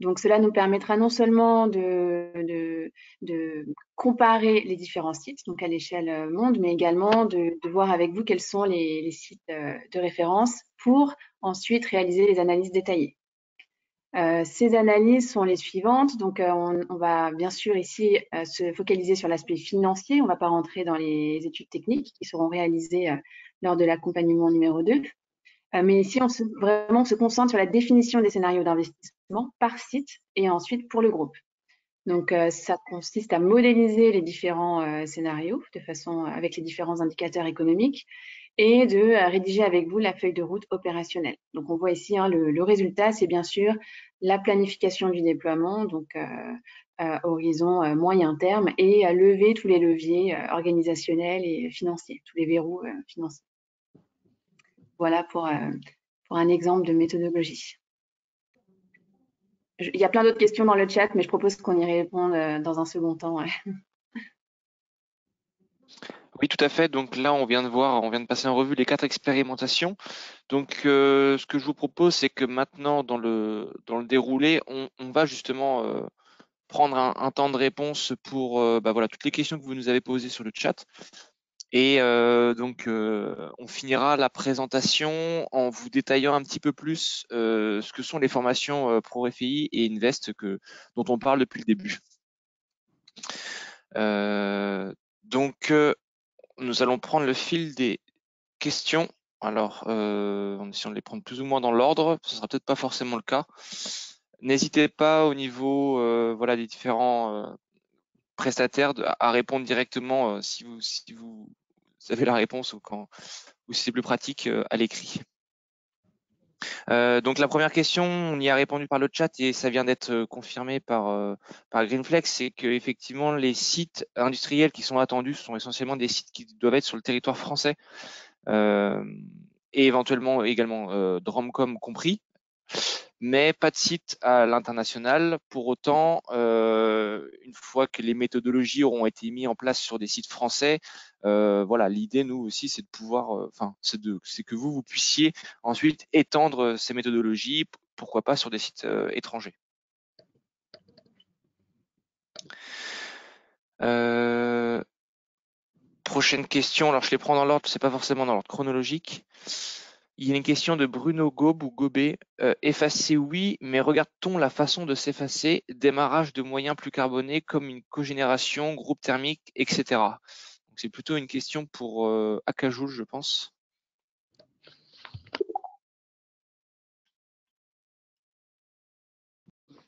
Donc, cela nous permettra non seulement de comparer les différents sites, donc à l'échelle monde, mais également de voir avec vous quels sont les sites de référence pour ensuite réaliser les analyses détaillées. Ces analyses sont les suivantes. Donc, on va bien sûr ici se focaliser sur l'aspect financier. On ne va pas rentrer dans les études techniques qui seront réalisées lors de l'accompagnement numéro 2. Mais ici, on se concentre sur la définition des scénarios d'investissement par site et ensuite pour le groupe. Donc, ça consiste à modéliser les différents scénarios de façon avec les différents indicateurs économiques et de rédiger avec vous la feuille de route opérationnelle. Donc, on voit ici le résultat, c'est bien sûr la planification du déploiement, donc horizon moyen terme, et lever tous les leviers organisationnels et financiers, tous les verrous financiers. Voilà pour un exemple de méthodologie. Il y a plein d'autres questions dans le chat, mais je propose qu'on y réponde dans un second temps. Ouais. Oui, tout à fait. Donc là, on vient de passer en revue les 4 expérimentations. Donc, ce que je vous propose, c'est que maintenant, dans le déroulé, on va justement prendre un temps de réponse pour voilà, toutes les questions que vous nous avez posées sur le chat. Et on finira la présentation en vous détaillant un petit peu plus ce que sont les formations ProRFI et Invest dont on parle depuis le début. Nous allons prendre le fil des questions. Alors, en essayant de les prendre plus ou moins dans l'ordre, ce sera peut-être pas forcément le cas. N'hésitez pas au niveau voilà, des différents prestataires à répondre directement si vous avez la réponse ou si c'est plus pratique à l'écrit. Donc la première question, on y a répondu par le chat et ça vient d'être confirmé par Greenflex, c'est que effectivement les sites industriels qui sont attendus sont essentiellement des sites qui doivent être sur le territoire français et éventuellement également Dromcom compris, mais pas de site à l'international. Pour autant, une fois que les méthodologies auront été mises en place sur des sites français, voilà, l'idée, nous aussi, c'est de pouvoir, c'est que vous puissiez ensuite étendre ces méthodologies, pourquoi pas sur des sites étrangers. Prochaine question, alors je les prends dans l'ordre, c'est pas forcément dans l'ordre chronologique. Il y a une question de Bruno Gaube ou Gobet. Effacer, oui, mais regarde-t-on la façon de s'effacer, démarrage de moyens plus carbonés comme une cogénération, groupe thermique, etc. C'est plutôt une question pour Akajoul, je pense.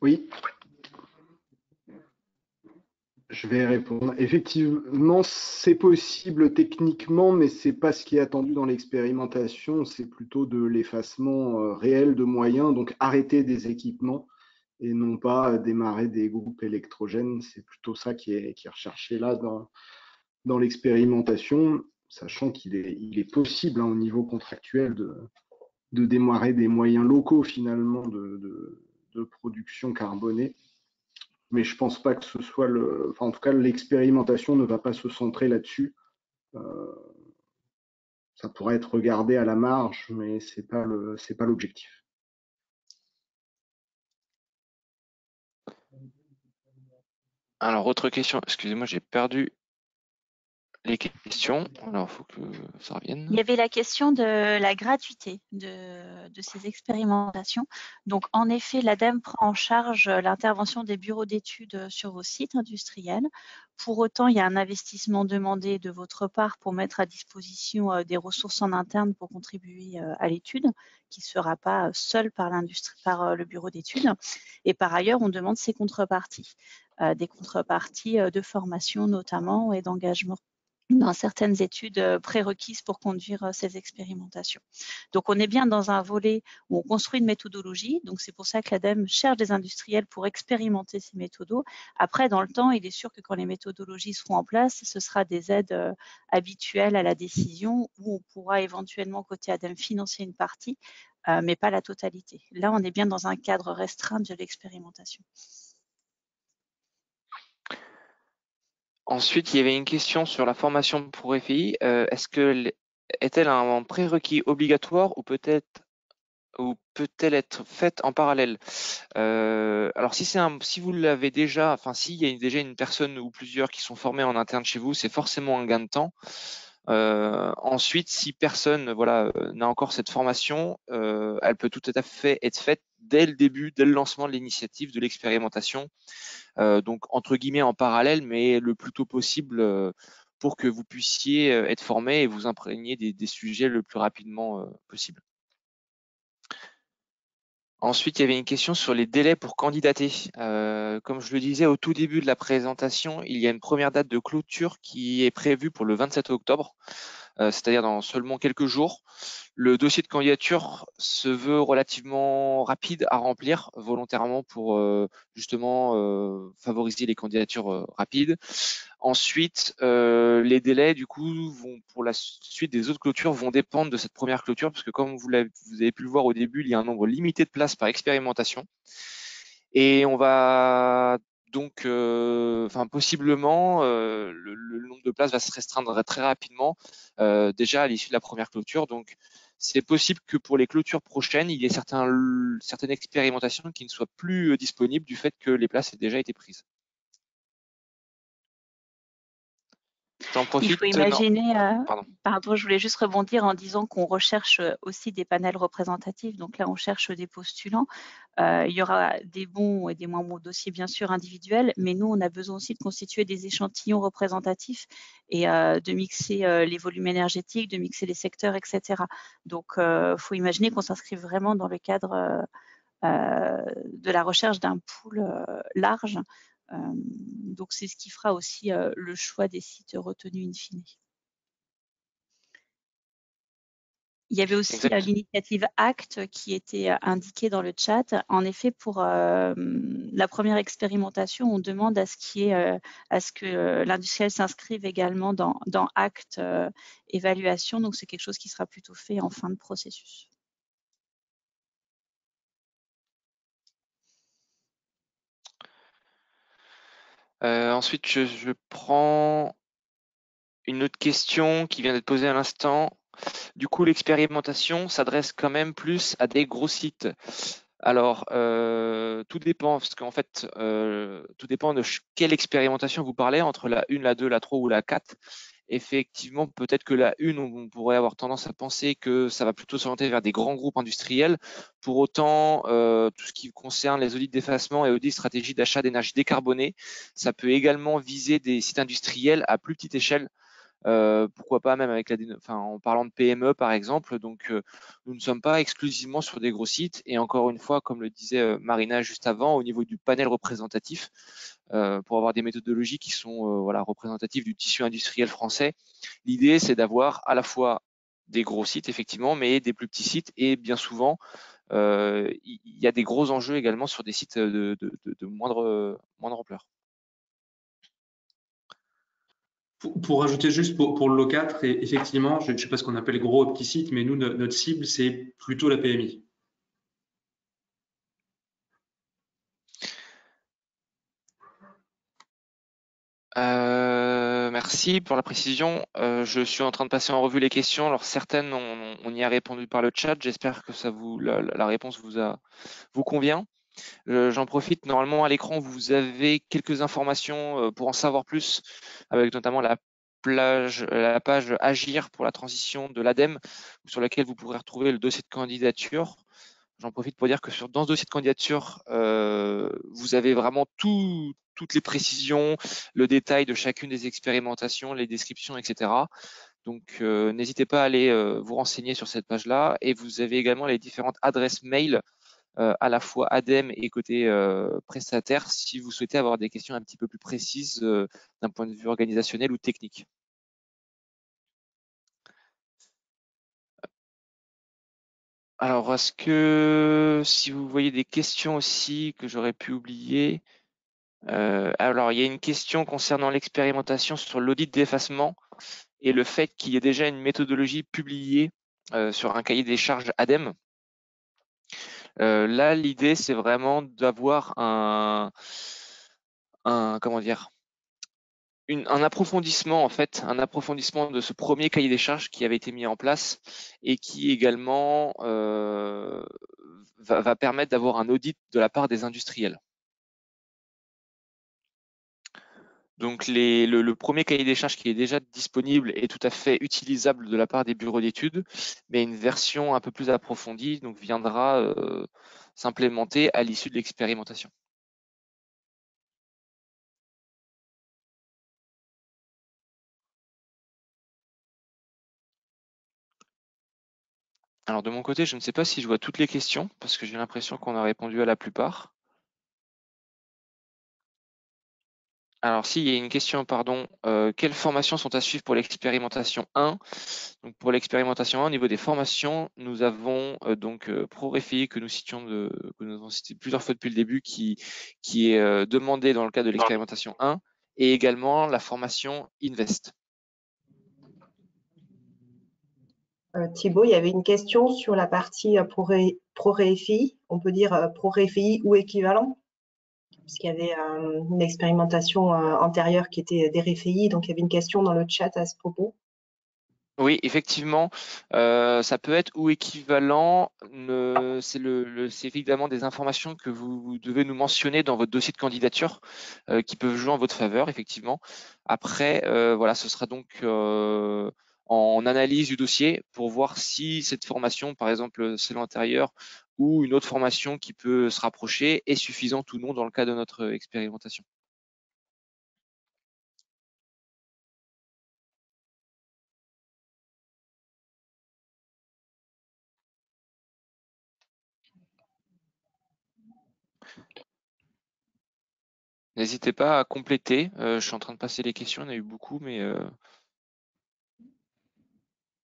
Oui. Je vais répondre. Effectivement, c'est possible techniquement, mais c'est pas ce qui est attendu dans l'expérimentation. C'est plutôt de l'effacement réel de moyens, donc arrêter des équipements et non pas démarrer des groupes électrogènes. C'est plutôt ça qui est recherché là dans l'expérimentation, sachant qu'il est possible au niveau contractuel de démarrer des moyens locaux finalement de production carbonée. Mais je pense pas que ce soit enfin, en tout cas, l'expérimentation ne va pas se centrer là-dessus. Ça pourrait être regardé à la marge, mais c'est pas l'objectif. Alors, autre question. Excusez-moi, j'ai perdu les questions. Alors, il faut que ça revienne. Il y avait la question de la gratuité de ces expérimentations. Donc, en effet, l'ADEME prend en charge l'intervention des bureaux d'études sur vos sites industriels. Pour autant, il y a un investissement demandé de votre part pour mettre à disposition des ressources en interne pour contribuer à l'étude, qui ne se fera pas seule par le bureau d'études. Et par ailleurs, on demande ces contreparties, des contreparties de formation notamment et d'engagement dans certaines études prérequises pour conduire ces expérimentations. Donc, on est bien dans un volet où on construit une méthodologie. Donc, c'est pour ça que l'ADEME cherche des industriels pour expérimenter ces méthodos. Après, dans le temps, il est sûr que quand les méthodologies seront en place, ce sera des aides habituelles à la décision où on pourra éventuellement, côté ADEME, financer une partie, mais pas la totalité. Là, on est bien dans un cadre restreint de l'expérimentation. Ensuite, il y avait une question sur la formation pour FI. Est-elle un prérequis obligatoire ou peut-elle être faite en parallèle? Alors si vous l'avez déjà, enfin s'il y a déjà une personne ou plusieurs qui sont formés en interne chez vous, c'est forcément un gain de temps. Ensuite, si personne n'a encore cette formation, elle peut tout à fait être faite dès le début, dès le lancement de l'initiative, de l'expérimentation. Donc entre guillemets en parallèle, mais le plus tôt possible pour que vous puissiez être formé et vous imprégner des sujets le plus rapidement possible. Ensuite, il y avait une question sur les délais pour candidater. Comme je le disais au tout début de la présentation, il y a une première date de clôture qui est prévue pour le 27 octobre, c'est-à-dire dans seulement quelques jours. Le dossier de candidature se veut relativement rapide à remplir volontairement pour justement favoriser les candidatures rapides. Ensuite, les délais du coup pour la suite des autres clôtures vont dépendre de cette première clôture parce que comme vous avez pu le voir au début, il y a un nombre limité de places par expérimentation et on va donc, possiblement, le nombre de places va se restreindre très rapidement déjà à l'issue de la première clôture. Donc, c'est possible que pour les clôtures prochaines, il y ait certaines expérimentations qui ne soient plus disponibles du fait que les places aient déjà été prises. J'en profite. Il faut imaginer, pardon, je voulais juste rebondir en disant qu'on recherche aussi des panels représentatifs. Donc là, on cherche des postulants. Il y aura des bons et des moins bons dossiers, bien sûr, individuels, mais nous, on a besoin aussi de constituer des échantillons représentatifs et de mixer les volumes énergétiques, de mixer les secteurs, etc. Donc, il faut imaginer qu'on s'inscrive vraiment dans le cadre de la recherche d'un pool large. Donc, c'est ce qui fera aussi le choix des sites retenus in fine. Il y avait aussi l'initiative ACT qui était indiquée dans le chat. En effet, pour la première expérimentation, on demande à ce que l'industriel s'inscrive également dans ACT évaluation. Donc, c'est quelque chose qui sera plutôt fait en fin de processus. Ensuite, je prends une autre question qui vient d'être posée à l'instant. Du coup, l'expérimentation s'adresse quand même plus à des gros sites. Alors, tout dépend, parce qu'en fait, tout dépend de quelle expérimentation vous parlez, entre la 1, la 2, la 3 ou la 4. Effectivement, peut-être que la 1, on pourrait avoir tendance à penser que ça va plutôt s'orienter vers des grands groupes industriels. Pour autant, tout ce qui concerne les audits d'effacement et audits stratégie d'achat d'énergie décarbonée, ça peut également viser des sites industriels à plus petite échelle. pourquoi pas même avec en parlant de PME par exemple. Donc, nous ne sommes pas exclusivement sur des gros sites. Et encore une fois, comme le disait Marina juste avant, au niveau du panel représentatif, pour avoir des méthodologies qui sont voilà, représentatives du tissu industriel français, l'idée c'est d'avoir à la fois des gros sites effectivement, mais des plus petits sites et bien souvent il y a des gros enjeux également sur des sites de moindre ampleur. Pour rajouter juste pour le lot4, et effectivement, je ne sais pas ce qu'on appelle gros ou petits sites, mais nous, notre cible, c'est plutôt la PMI. Merci pour la précision. Je suis en train de passer en revue les questions. Alors certaines, on y a répondu par le chat. J'espère que la réponse vous convient. J'en profite. Normalement, à l'écran, vous avez quelques informations pour en savoir plus, avec notamment la page Agir pour la transition de l'ADEME, sur laquelle vous pourrez retrouver le dossier de candidature. J'en profite pour dire que dans ce dossier de candidature, vous avez vraiment toutes les précisions, le détail de chacune des expérimentations, les descriptions, etc. Donc, n'hésitez pas à aller vous renseigner sur cette page-là. Et vous avez également les différentes adresses mail, à la fois ADEME et côté prestataire, si vous souhaitez avoir des questions un petit peu plus précises d'un point de vue organisationnel ou technique. Alors, est-ce que si vous voyez des questions aussi que j'aurais pu oublier, alors il y a une question concernant l'expérimentation sur l'audit d'effacement et le fait qu'il y ait déjà une méthodologie publiée sur un cahier des charges ADEME. Là, l'idée, c'est vraiment d'avoir comment dire, un approfondissement en fait, un approfondissement de ce premier cahier des charges qui avait été mis en place et qui également va permettre d'avoir un audit de la part des industriels. Donc le premier cahier des charges qui est déjà disponible est tout à fait utilisable de la part des bureaux d'études, mais une version un peu plus approfondie donc viendra s'implémenter à l'issue de l'expérimentation. Alors de mon côté, je ne sais pas si je vois toutes les questions, parce que j'ai l'impression qu'on a répondu à la plupart. Alors si, il y a une question, pardon. Quelles formations sont à suivre pour l'expérimentation 1? Donc pour l'expérimentation 1, au niveau des formations, nous avons ProRefi que nous avons cité plusieurs fois depuis le début, qui est demandé dans le cadre de l'expérimentation 1, et également la formation Invest. Thibaut, il y avait une question sur la partie ProRefi. On peut dire ProRefi ou équivalent, puisqu'il y avait une expérimentation antérieure qui était des RFI, donc il y avait une question dans le chat à ce propos. Oui, effectivement, ça peut être ou équivalent. C'est évidemment des informations que vous devez nous mentionner dans votre dossier de candidature, qui peuvent jouer en votre faveur, effectivement. Après, voilà, ce sera donc en analyse du dossier pour voir si cette formation, par exemple celle antérieure ou une autre formation qui peut se rapprocher, est suffisante ou non dans le cas de notre expérimentation. N'hésitez pas à compléter. Je suis en train de passer les questions, il y en a eu beaucoup, mais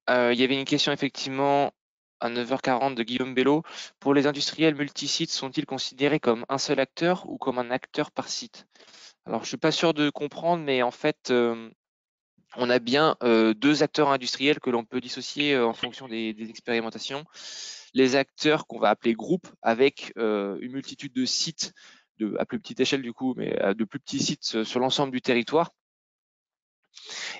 il y avait une question effectivement à 9h40 de Guillaume Bello. Pour les industriels multisites, sont-ils considérés comme un seul acteur ou comme un acteur par site? Alors, je suis pas sûr de comprendre, mais en fait, on a bien deux acteurs industriels que l'on peut dissocier en fonction des expérimentations. Les acteurs qu'on va appeler groupes, avec une multitude de sites à plus petite échelle du coup, mais de plus petits sites sur l'ensemble du territoire.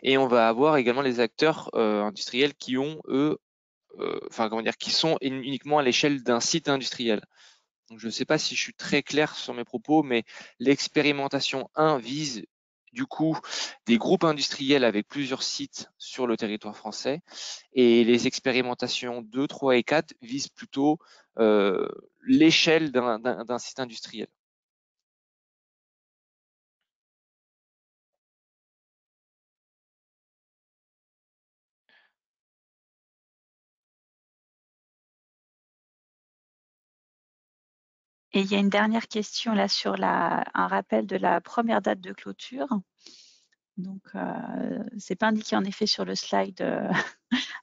Et on va avoir également les acteurs industriels qui ont, eux, qui sont uniquement à l'échelle d'un site industriel. Donc, je ne sais pas si je suis très clair sur mes propos, mais l'expérimentation 1 vise du coup des groupes industriels avec plusieurs sites sur le territoire français, et les expérimentations 2, 3 et 4 visent plutôt l'échelle d'un site industriel. Et il y a une dernière question là sur un rappel de la première date de clôture. Donc, c'est pas indiqué en effet sur le slide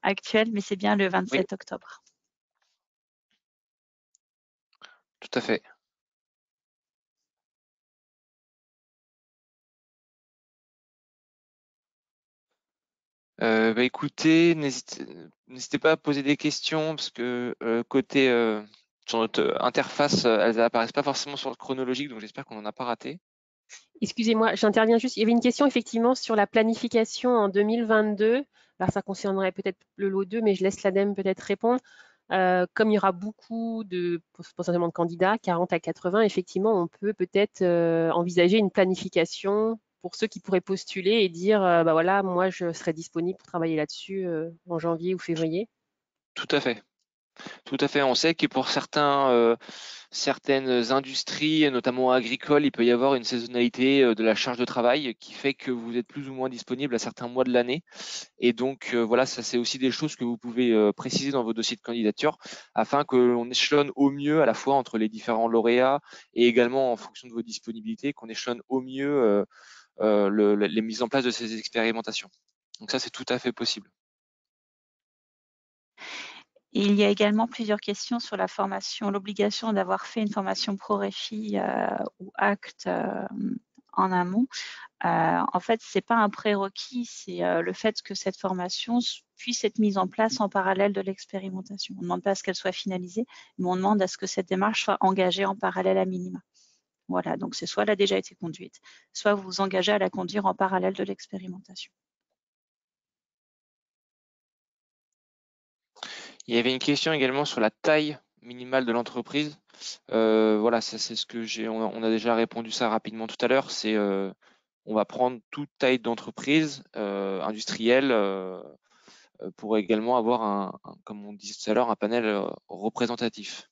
actuel, mais c'est bien le 27 octobre. Tout à fait. Écoutez, n'hésitez pas à poser des questions parce que côté sur notre interface, elles apparaissent pas forcément sur le chronologique, donc j'espère qu'on n'en a pas raté. Excusez-moi, j'interviens juste. Il y avait une question effectivement sur la planification en 2022. Alors ça concernerait peut-être le lot 2, mais je laisse l'ADEME peut-être répondre. Comme il y aura beaucoup potentiellement de candidats, 40 à 80, effectivement, on peut peut-être envisager une planification pour ceux qui pourraient postuler et dire, bah voilà, moi je serai disponible pour travailler là-dessus en janvier ou février. Tout à fait. Tout à fait. On sait que pour certaines industries, notamment agricoles, il peut y avoir une saisonnalité de la charge de travail qui fait que vous êtes plus ou moins disponible à certains mois de l'année. Et donc, voilà, ça c'est aussi des choses que vous pouvez préciser dans vos dossiers de candidature afin que l'on échelonne au mieux à la fois entre les différents lauréats et également en fonction de vos disponibilités, qu'on échelonne au mieux les mises en place de ces expérimentations. Donc ça, c'est tout à fait possible. Et il y a également plusieurs questions sur la formation, l'obligation d'avoir fait une formation ProRéfi ou ACT en amont. En fait, c'est pas un prérequis, c'est le fait que cette formation puisse être mise en place en parallèle de l'expérimentation. On ne demande pas à ce qu'elle soit finalisée, mais on demande à ce que cette démarche soit engagée en parallèle à minima. Voilà, donc c'est soit elle a déjà été conduite, soit vous vous engagez à la conduire en parallèle de l'expérimentation. Il y avait une question également sur la taille minimale de l'entreprise. Voilà, ça c'est ce que on a déjà répondu ça rapidement tout à l'heure. C'est on va prendre toute taille d'entreprise industrielle pour également avoir comme on disait tout à l'heure, un panel représentatif.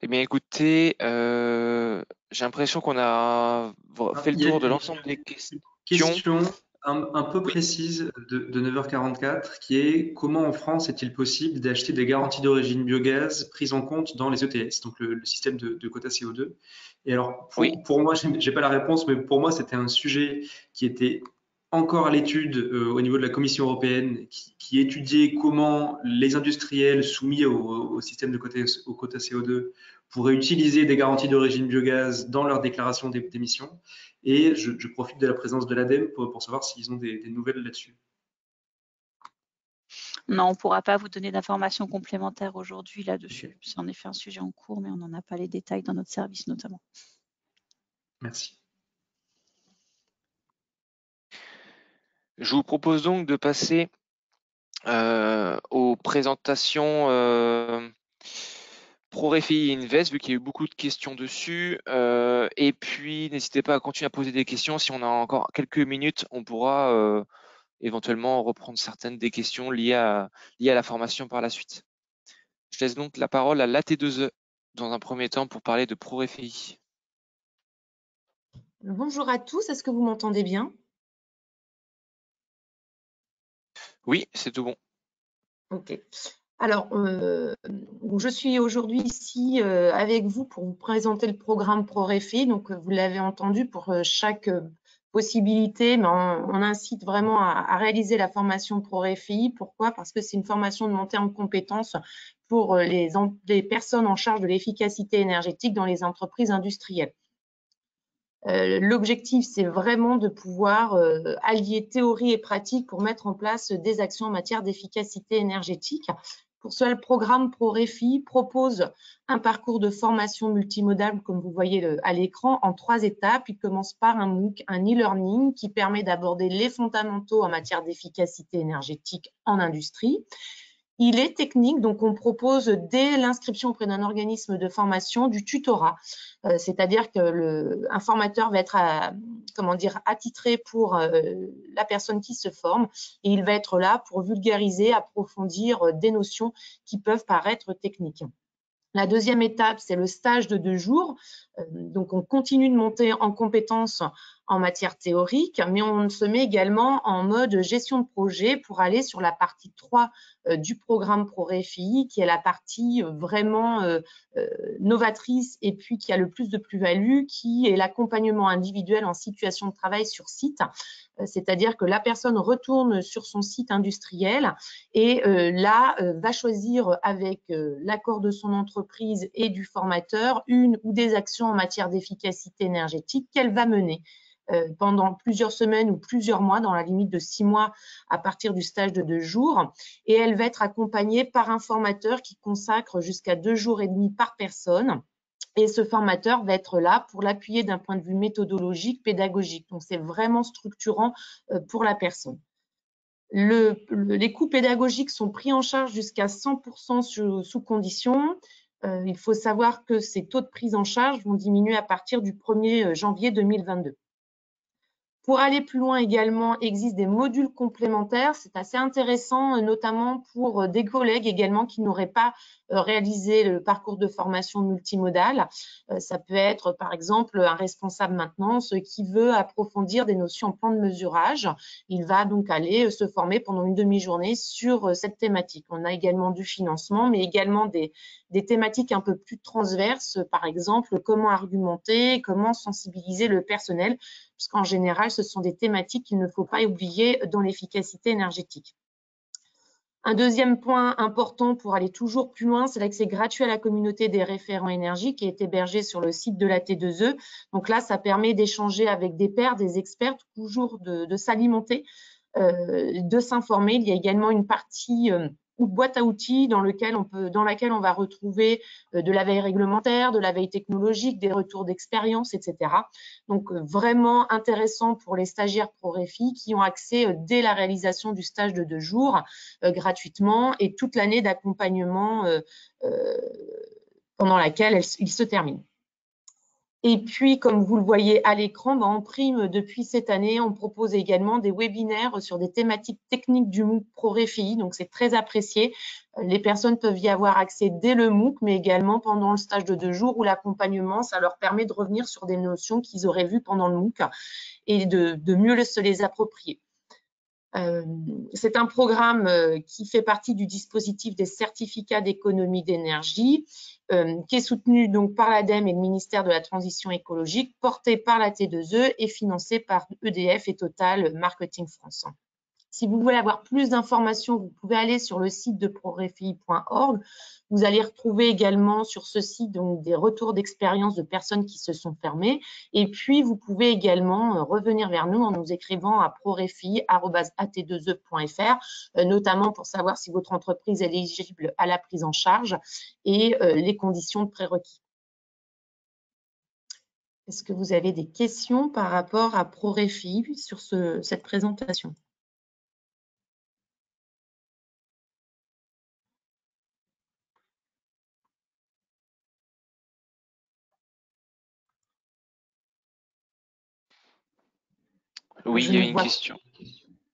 Eh bien, écoutez, j'ai l'impression qu'on a fait le tour de l'ensemble des questions. Question un peu précise de 9h44 qui est: comment en France est-il possible d'acheter des garanties d'origine biogaz prises en compte dans les ETS, donc le système de quota CO2? Et alors, pour moi, j'ai pas la réponse, mais pour moi, c'était un sujet qui était encore à l'étude au niveau de la Commission européenne, qui étudiait comment les industriels soumis au système de quota CO2 pourraient utiliser des garanties d'origine biogaz dans leur déclaration d'émissions. Et je profite de la présence de l'ADEME pour savoir s'ils ont des nouvelles là-dessus. Non, on ne pourra pas vous donner d'informations complémentaires aujourd'hui là-dessus. C'est en effet un sujet en cours, mais on n'en a pas les détails dans notre service notamment. Merci. Je vous propose donc de passer aux présentations ProRéfi Invest, vu qu'il y a eu beaucoup de questions dessus. Et puis, n'hésitez pas à continuer à poser des questions. Si on a encore quelques minutes, on pourra éventuellement reprendre certaines des questions liées à la formation par la suite. Je laisse donc la parole à l'AT2E dans un premier temps pour parler de ProRéfi. Bonjour à tous, est-ce que vous m'entendez bien? Oui, c'est tout bon. Ok. Alors, je suis aujourd'hui ici avec vous pour vous présenter le programme ProRéfi. Donc, vous l'avez entendu, pour chaque possibilité, mais on incite vraiment à réaliser la formation ProRéfi. Pourquoi? Parce que c'est une formation de montée en compétences pour les personnes en charge de l'efficacité énergétique dans les entreprises industrielles. L'objectif, c'est vraiment de pouvoir allier théorie et pratique pour mettre en place des actions en matière d'efficacité énergétique. Pour cela, le programme ProRéfi propose un parcours de formation multimodal, comme vous voyez à l'écran, en 3 étapes. Il commence par un MOOC, un e-learning qui permet d'aborder les fondamentaux en matière d'efficacité énergétique en industrie. Il est technique, donc on propose dès l'inscription auprès d'un organisme de formation du tutorat, c'est-à-dire qu'un formateur va être attitré pour la personne qui se forme, et il va être là pour vulgariser, approfondir des notions qui peuvent paraître techniques. La deuxième étape, c'est le stage de 2 jours. Donc, on continue de monter en compétences en matière théorique, mais on se met également en mode gestion de projet pour aller sur la partie 3 du programme ProRéFI, qui est la partie vraiment novatrice et puis qui a le plus de plus-value, qui est l'accompagnement individuel en situation de travail sur site. C'est-à-dire que la personne retourne sur son site industriel et là va choisir avec l'accord de son entreprise et du formateur une ou des actions en matière d'efficacité énergétique qu'elle va mener pendant plusieurs semaines ou plusieurs mois, dans la limite de 6 mois à partir du stage de 2 jours. Et elle va être accompagnée par un formateur qui consacre jusqu'à 2 jours et demi par personne. Et ce formateur va être là pour l'appuyer d'un point de vue méthodologique, pédagogique. Donc, c'est vraiment structurant pour la personne. Les coûts pédagogiques sont pris en charge jusqu'à 100% sous condition. Il faut savoir que ces taux de prise en charge vont diminuer à partir du 1er janvier 2022. Pour aller plus loin également, existent des modules complémentaires. C'est assez intéressant, notamment pour des collègues également qui n'auraient pas réalisé le parcours de formation multimodal. Ça peut être, par exemple, un responsable maintenance qui veut approfondir des notions en plan de mesurage. Il va donc aller se former pendant une demi-journée sur cette thématique. On a également du financement, mais également des thématiques un peu plus transverses, par exemple, comment argumenter, comment sensibiliser le personnel, puisqu'en général, ce sont des thématiques qu'il ne faut pas oublier dans l'efficacité énergétique. Un deuxième point important pour aller toujours plus loin, c'est l'accès gratuit à la communauté des référents énergie qui est hébergée sur le site de la T2E. Donc là, ça permet d'échanger avec des pairs, des experts, toujours de s'alimenter, de s'informer. Il y a également une partie boîte à outils dans laquelle on va retrouver de la veille réglementaire, de la veille technologique, des retours d'expérience, etc. Donc vraiment intéressant pour les stagiaires ProRéFI qui ont accès dès la réalisation du stage de 2 jours gratuitement et toute l'année d'accompagnement pendant laquelle il se termine. Et puis, comme vous le voyez à l'écran, en prime, depuis cette année, on propose également des webinaires sur des thématiques techniques du MOOC ProRéFI. Donc, c'est très apprécié. Les personnes peuvent y avoir accès dès le MOOC, mais également pendant le stage de 2 jours où l'accompagnement, ça leur permet de revenir sur des notions qu'ils auraient vues pendant le MOOC et de mieux se les approprier. C'est un programme qui fait partie du dispositif des certificats d'économie d'énergie, qui est soutenu donc par l'ADEME et le ministère de la Transition écologique, porté par la T2E et financé par EDF et Total Marketing France. Si vous voulez avoir plus d'informations, vous pouvez aller sur le site de prorefi.org. Vous allez retrouver également sur ce site donc, des retours d'expérience de personnes qui se sont formées. Et puis, vous pouvez également revenir vers nous en nous écrivant à prorefi@at2e.fr, notamment pour savoir si votre entreprise est éligible à la prise en charge et les conditions de prérequis. Est-ce que vous avez des questions par rapport à ProRéFI sur cette présentation ? Oui, il y a une question.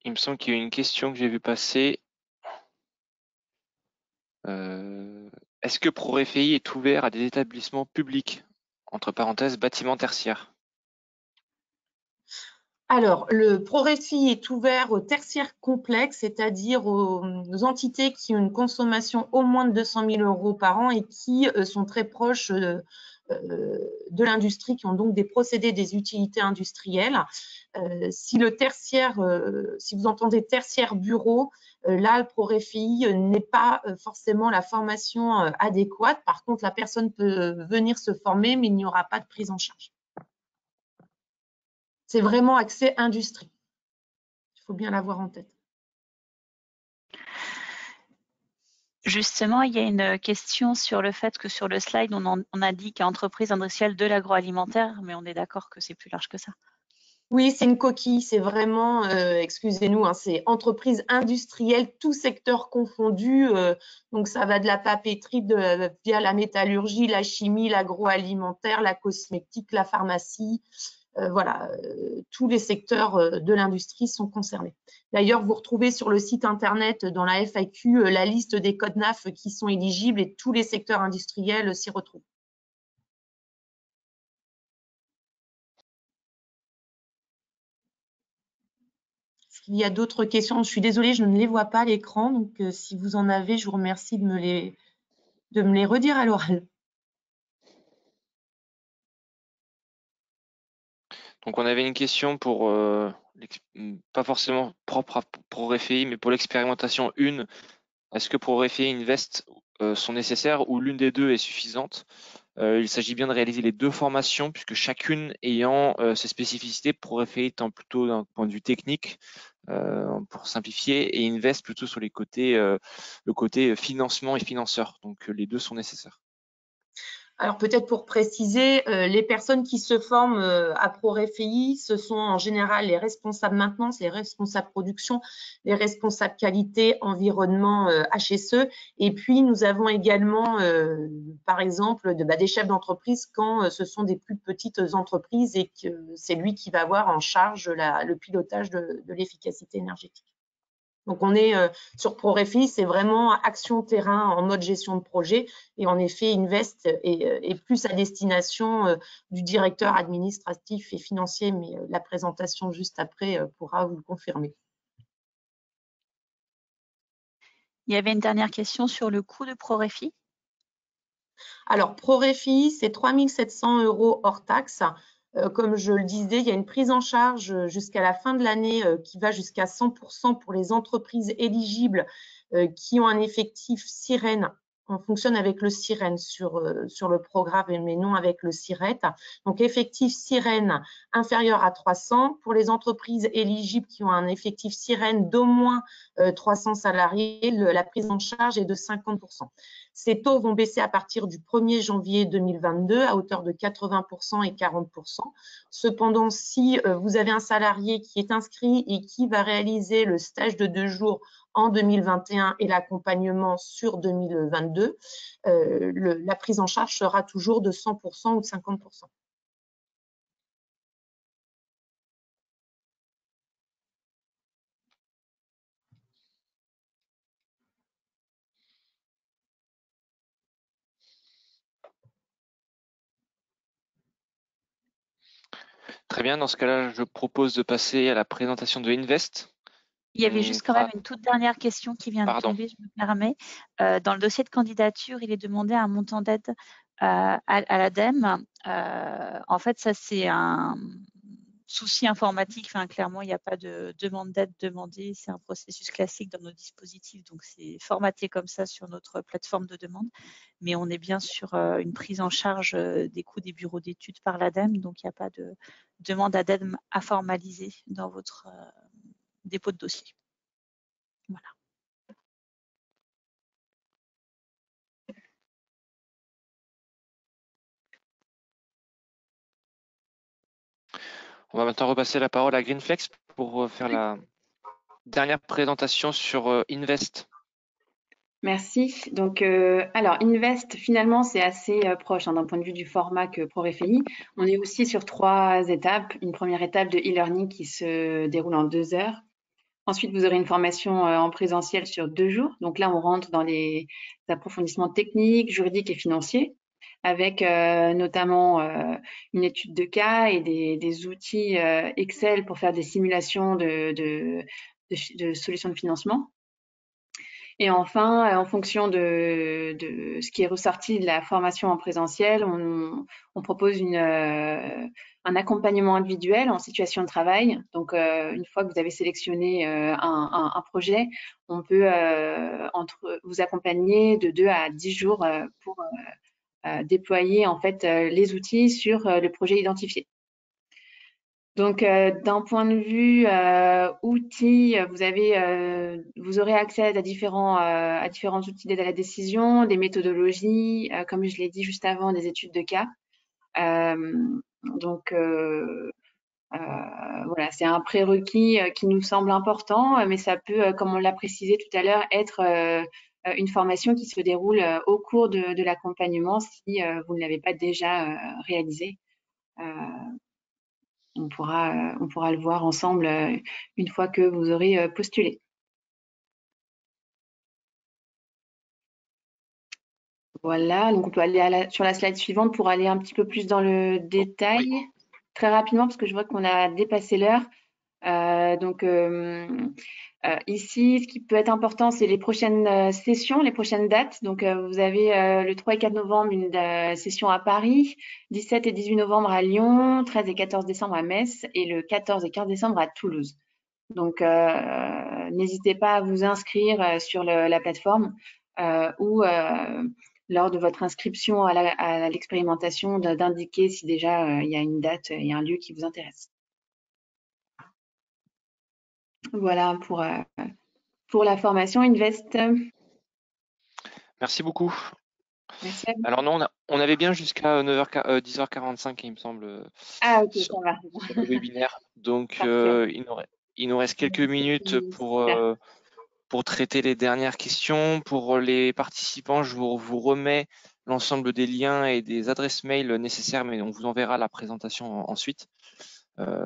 Il me semble qu'il y a une question que j'ai vu passer. Est-ce que ProRéFI est ouvert à des établissements publics, entre parenthèses, bâtiments tertiaires? Alors, le ProRéFI est ouvert aux tertiaires complexes, c'est-à-dire aux entités qui ont une consommation au moins de 200 000 € par an et qui sont très proches de l'industrie, qui ont donc des procédés, des utilités industrielles. Si vous entendez tertiaire bureau, là, le ProRéFI n'est pas forcément la formation adéquate. Par contre, la personne peut venir se former, mais il n'y aura pas de prise en charge. C'est vraiment accès industrie. Il faut bien l'avoir en tête. Justement, il y a une question sur le fait que sur le slide, on a dit qu'entreprise industrielle de l'agroalimentaire, mais on est d'accord que c'est plus large que ça. Oui, c'est une coquille, c'est vraiment, excusez-nous, hein, c'est entreprise industrielle, tout secteur confondu. Donc, ça va de la papeterie via la métallurgie, la chimie, l'agroalimentaire, la cosmétique, la pharmacie. Voilà, tous les secteurs de l'industrie sont concernés. D'ailleurs, vous retrouvez sur le site internet, dans la FAQ, la liste des codes NAF qui sont éligibles et tous les secteurs industriels s'y retrouvent. Est-ce qu'il y a d'autres questions? Je suis désolée, je ne les vois pas à l'écran, donc si vous en avez, je vous remercie de me les redire à l'oral. Donc on avait une question pour, pas forcément propre à ProRéFI, mais pour l'expérimentation 1, est-ce que ProRéFI et Invest sont nécessaires ou l'une des deux est suffisante? Il s'agit bien de réaliser les deux formations puisque chacune ayant ses spécificités, ProRéFI étant plutôt d'un point de vue technique, pour simplifier, et Invest plutôt sur les côtés, le côté financement et financeur. Donc les deux sont nécessaires. Alors peut-être pour préciser, les personnes qui se forment à ProRéFI, ce sont en général les responsables maintenance, les responsables production, les responsables qualité, environnement, HSE. Et puis nous avons également, par exemple, des chefs d'entreprise quand ce sont des plus petites entreprises et que c'est lui qui va avoir en charge le pilotage de l'efficacité énergétique. Donc, on est sur ProRéFI, c'est vraiment action terrain en mode gestion de projet. Et en effet, Invest est plus à destination du directeur administratif et financier, mais la présentation juste après pourra vous le confirmer. Il y avait une dernière question sur le coût de ProRéFI. Alors, ProRéFI, c'est 3 700 € hors taxe. Comme je le disais, il y a une prise en charge jusqu'à la fin de l'année qui va jusqu'à 100% pour les entreprises éligibles qui ont un effectif sirène. On fonctionne avec le sirène sur le programme, mais non avec le SIRET. Donc, effectif sirène inférieur à 300. Pour les entreprises éligibles qui ont un effectif sirène d'au moins 300 salariés, la prise en charge est de 50%. Ces taux vont baisser à partir du 1er janvier 2022 à hauteur de 80% et 40%. Cependant, si vous avez un salarié qui est inscrit et qui va réaliser le stage de 2 jours en 2021 et l'accompagnement sur 2022, la prise en charge sera toujours de 100% ou de 50%. Très bien, dans ce cas-là, je propose de passer à la présentation de Invest. Il y avait juste quand même une toute dernière question qui vient de tomber, je me permets. Dans le dossier de candidature, il est demandé un montant d'aide à l'ADEME. En fait, ça, c'est un souci informatique. Enfin, clairement, il n'y a pas de demande d'aide demandée. C'est un processus classique dans nos dispositifs. Donc, c'est formaté comme ça sur notre plateforme de demande. Mais on est bien sur une prise en charge des coûts des bureaux d'études par l'ADEME. Donc, il n'y a pas de demande d'aide à formaliser dans votre dépôt de dossier. Voilà. On va maintenant repasser la parole à Greenflex pour faire la dernière présentation sur Invest. Merci. Donc, alors, Invest, finalement, c'est assez proche d'un point de vue du format que ProRéFI. On est aussi sur 3 étapes. Une première étape de e-learning qui se déroule en 2 heures. Ensuite, vous aurez une formation en présentiel sur 2 jours. Donc là, on rentre dans les approfondissements techniques, juridiques et financiers, avec notamment une étude de cas et des outils Excel pour faire des simulations de solutions de financement. Et enfin, en fonction de ce qui est ressorti de la formation en présentiel, on propose un accompagnement individuel en situation de travail. Donc, une fois que vous avez sélectionné un projet, on peut vous accompagner de 2 à 10 jours pour déployer en fait les outils sur le projet identifié. Donc, d'un point de vue outils, vous aurez accès à différents outils d'aide à la décision, des méthodologies, comme je l'ai dit juste avant, des études de cas. Donc, voilà, c'est un prérequis qui nous semble important, mais ça peut, comme on l'a précisé tout à l'heure, être une formation qui se déroule au cours de l'accompagnement si vous ne l'avez pas déjà réalisé. On pourra le voir ensemble une fois que vous aurez postulé. Voilà, donc on peut aller sur la slide suivante pour aller un petit peu plus dans le détail. Très rapidement, parce que je vois qu'on a dépassé l'heure. Ici, ce qui peut être important, c'est les prochaines sessions, les prochaines dates. Donc, vous avez le 3 et 4 novembre une session à Paris, 17 et 18 novembre à Lyon, 13 et 14 décembre à Metz et le 14 et 15 décembre à Toulouse. Donc, n'hésitez pas à vous inscrire sur la plateforme ou lors de votre inscription à l'expérimentation d'indiquer si déjà il y a une date et un lieu qui vous intéresse. Voilà pour la formation Invest. Merci beaucoup. Merci. Alors non, on avait bien jusqu'à 10h45, il me semble, Ah ok, ça va. sur le webinaire. Donc Parfait. il nous reste quelques minutes pour traiter les dernières questions. Pour les participants, je vous remets l'ensemble des liens et des adresses mail nécessaires, mais on vous enverra la présentation ensuite.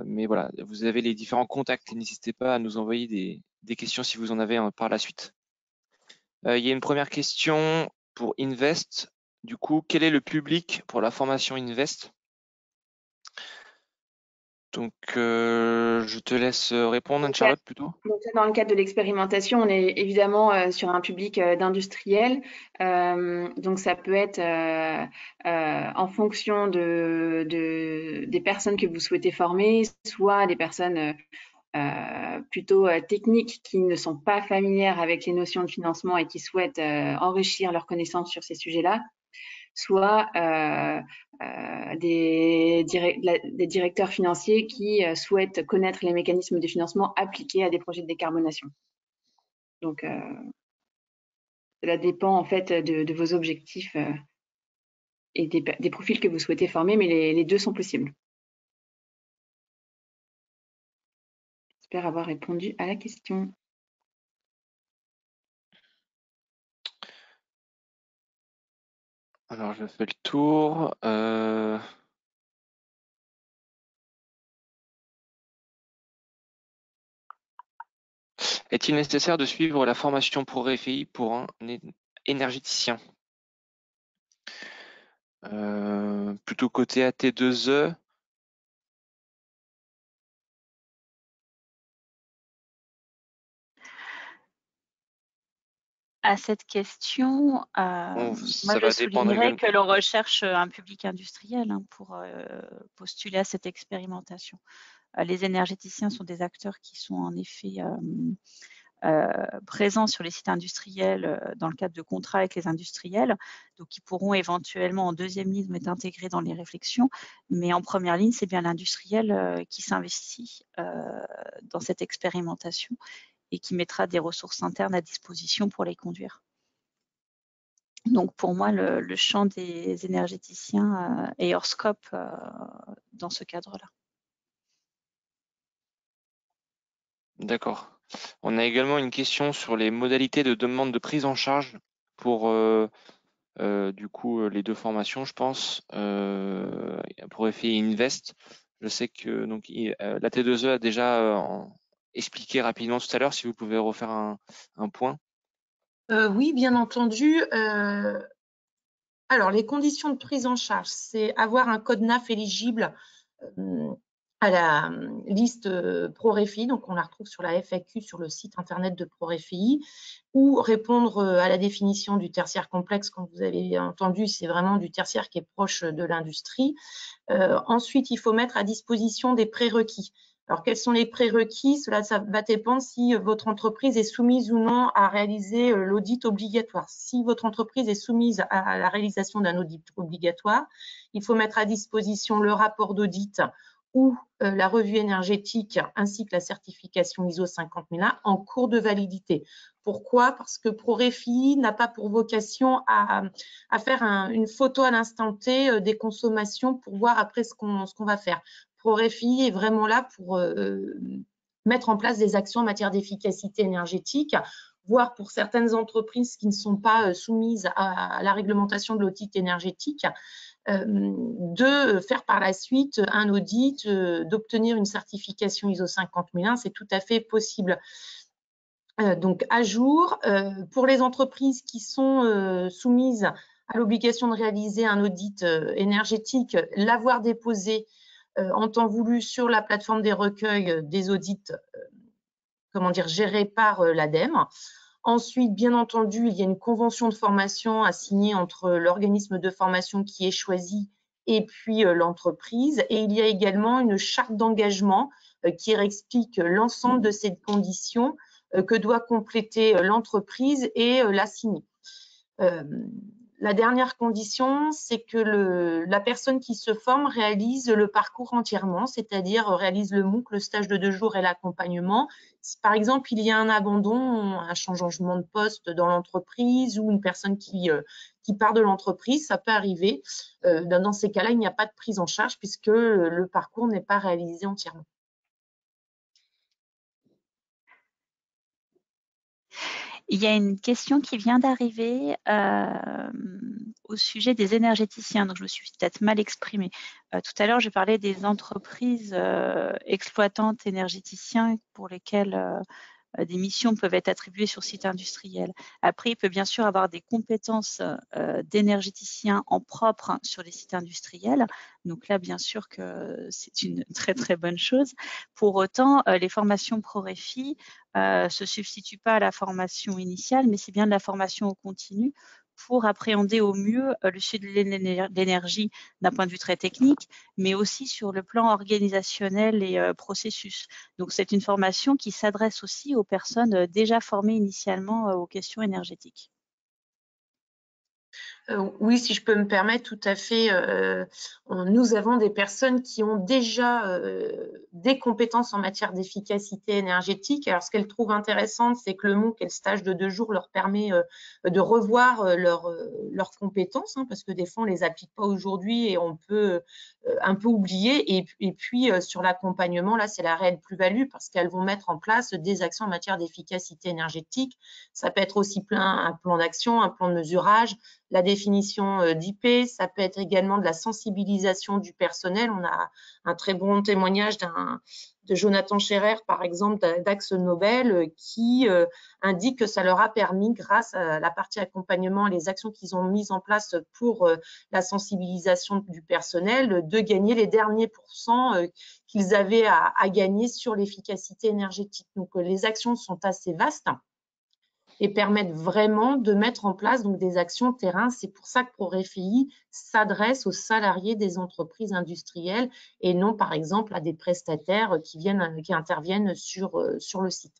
Mais voilà, vous avez les différents contacts et n'hésitez pas à nous envoyer des questions si vous en avez par la suite. Il y a une première question pour Invest. Du coup, quel est le public pour la formation Invest? Donc, je te laisse répondre, Anne-Charlotte, plutôt. Donc, dans le cadre de l'expérimentation, on est évidemment sur un public d'industriels. Donc, ça peut être en fonction des personnes que vous souhaitez former, soit des personnes plutôt techniques qui ne sont pas familières avec les notions de financement et qui souhaitent enrichir leurs connaissances sur ces sujets-là, soit des directeurs financiers qui souhaitent connaître les mécanismes de financement appliqués à des projets de décarbonation. Donc, cela dépend en fait de vos objectifs et des profils que vous souhaitez former, mais les deux sont possibles. J'espère avoir répondu à la question. Alors, je fais le tour. Est-il nécessaire de suivre la formation ProRéFI pour un énergéticien? Plutôt côté AT2E. À cette question, moi je soulignerais que l'on recherche un public industriel pour postuler à cette expérimentation. Les énergéticiens sont des acteurs qui sont en effet présents sur les sites industriels dans le cadre de contrats avec les industriels, donc qui pourront éventuellement en deuxième ligne être intégrés dans les réflexions, mais en première ligne, c'est bien l'industriel qui s'investit dans cette expérimentation et qui mettra des ressources internes à disposition pour les conduire. Donc pour moi, le champ des énergéticiens est hors scope dans ce cadre-là. D'accord. On a également une question sur les modalités de demande de prise en charge pour du coup les deux formations, je pense, ProRéFI et Invest. Je sais que donc la T2E a déjà expliqué rapidement tout à l'heure. Si vous pouvez refaire un point. Oui, bien entendu. Alors, les conditions de prise en charge, c'est avoir un code NAF éligible à la liste ProRéFI, donc on la retrouve sur la FAQ sur le site internet de ProRéFI, ou répondre à la définition du tertiaire complexe, comme vous avez entendu, c'est vraiment du tertiaire qui est proche de l'industrie. Ensuite, il faut mettre à disposition des prérequis. Alors, quels sont les prérequis? Cela ça va dépendre si votre entreprise est soumise ou non à réaliser l'audit obligatoire. Si votre entreprise est soumise à la réalisation d'un audit obligatoire, il faut mettre à disposition le rapport d'audit ou la revue énergétique ainsi que la certification ISO 50001 en cours de validité. Pourquoi? Parce que ProRéFI n'a pas pour vocation à faire une photo à l'instant T des consommations pour voir après ce qu'on va faire. ProRéFI est vraiment là pour mettre en place des actions en matière d'efficacité énergétique, voire pour certaines entreprises qui ne sont pas soumises à la réglementation de l'audit énergétique, de faire par la suite un audit, d'obtenir une certification ISO 50001, c'est tout à fait possible. Donc à jour, pour les entreprises qui sont soumises à l'obligation de réaliser un audit énergétique, l'avoir déposé en temps voulu sur la plateforme des recueils des audits gérés par l'ADEME. Ensuite, bien entendu, il y a une convention de formation à signer entre l'organisme de formation qui est choisi et puis l'entreprise. Et il y a également une charte d'engagement qui explique l'ensemble de ces conditions que doit compléter l'entreprise et la signer. La dernière condition, c'est que la personne qui se forme réalise le parcours entièrement, c'est-à-dire réalise le MOOC, le stage de 2 jours et l'accompagnement. Si par exemple, il y a un abandon, un changement de poste dans l'entreprise ou une personne qui part de l'entreprise, ça peut arriver. Dans ces cas-là, il n'y a pas de prise en charge puisque le parcours n'est pas réalisé entièrement. Il y a une question qui vient d'arriver au sujet des énergéticiens. Donc, je me suis peut-être mal exprimée. Tout à l'heure, je parlais des entreprises exploitantes énergéticiens pour lesquelles des missions peuvent être attribuées sur site industriel. Après, il peut bien sûr avoir des compétences d'énergéticien en propre sur les sites industriels. Donc là, bien sûr que c'est une très, très bonne chose. Pour autant, les formations ProRefi se substituent pas à la formation initiale, mais c'est bien de la formation au continu pour appréhender au mieux le sujet de l'énergie d'un point de vue très technique, mais aussi sur le plan organisationnel et processus. Donc, c'est une formation qui s'adresse aussi aux personnes déjà formées initialement aux questions énergétiques. Oui, si je peux me permettre, tout à fait. Nous avons des personnes qui ont déjà des compétences en matière d'efficacité énergétique. Alors, ce qu'elles trouvent intéressante, c'est que le MOOC et le stage de 2 jours leur permet de revoir leurs compétences, hein, parce que des fois, on ne les applique pas aujourd'hui et on peut un peu oublier. Et puis, sur l'accompagnement, là, c'est la réelle plus-value parce qu'elles vont mettre en place des actions en matière d'efficacité énergétique. Ça peut être aussi un plan d'action, un plan de mesurage, la définition d'IP, ça peut être également de la sensibilisation du personnel. On a un très bon témoignage de Jonathan Scherer, par exemple, d'Axe Nobel, qui indique que ça leur a permis, grâce à la partie accompagnement et les actions qu'ils ont mises en place pour la sensibilisation du personnel, de gagner les derniers pourcents qu'ils avaient à gagner sur l'efficacité énergétique. Donc, les actions sont assez vastes et permettent vraiment de mettre en place donc, des actions terrain. C'est pour ça que ProRefi s'adresse aux salariés des entreprises industrielles et non, par exemple, à des prestataires qui interviennent sur le site.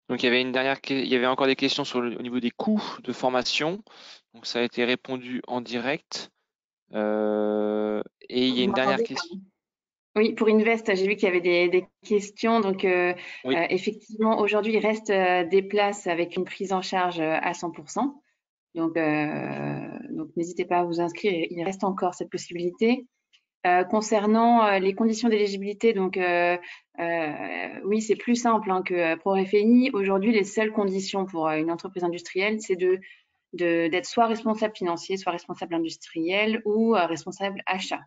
Donc, il y avait encore des questions au niveau des coûts de formation. Donc, ça a été répondu en direct. Et il y a une dernière question. Oui, pour Invest, j'ai vu qu'il y avait des questions. Donc, Oui. effectivement, aujourd'hui, il reste des places avec une prise en charge à 100%. Donc n'hésitez pas à vous inscrire. Il reste encore cette possibilité. Concernant les conditions d'éligibilité, donc oui, c'est plus simple hein, que ProRefi. Aujourd'hui, les seules conditions pour une entreprise industrielle, c'est d'être soit responsable financier, soit responsable industriel ou responsable achat.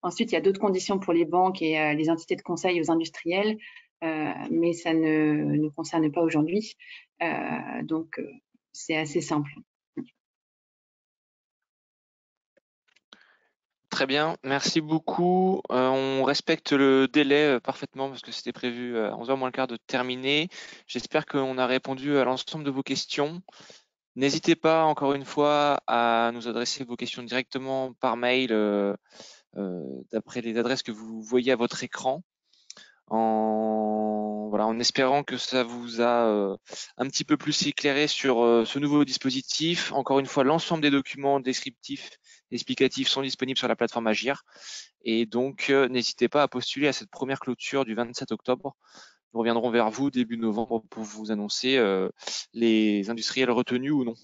Ensuite, il y a d'autres conditions pour les banques et les entités de conseil aux industriels, mais ça ne nous concerne pas aujourd'hui. Donc, c'est assez simple. Très bien, merci beaucoup. On respecte le délai parfaitement parce que c'était prévu à 11h moins le quart de terminer. J'espère qu'on a répondu à l'ensemble de vos questions. N'hésitez pas encore une fois à nous adresser vos questions directement par mail d'après les adresses que vous voyez à votre écran. En espérant que ça vous a un petit peu plus éclairé sur ce nouveau dispositif. Encore une fois, l'ensemble des documents descriptifs, explicatifs sont disponibles sur la plateforme Agir. Et donc, n'hésitez pas à postuler à cette première clôture du 27 octobre. Nous reviendrons vers vous début novembre pour vous annoncer les industriels retenus ou non.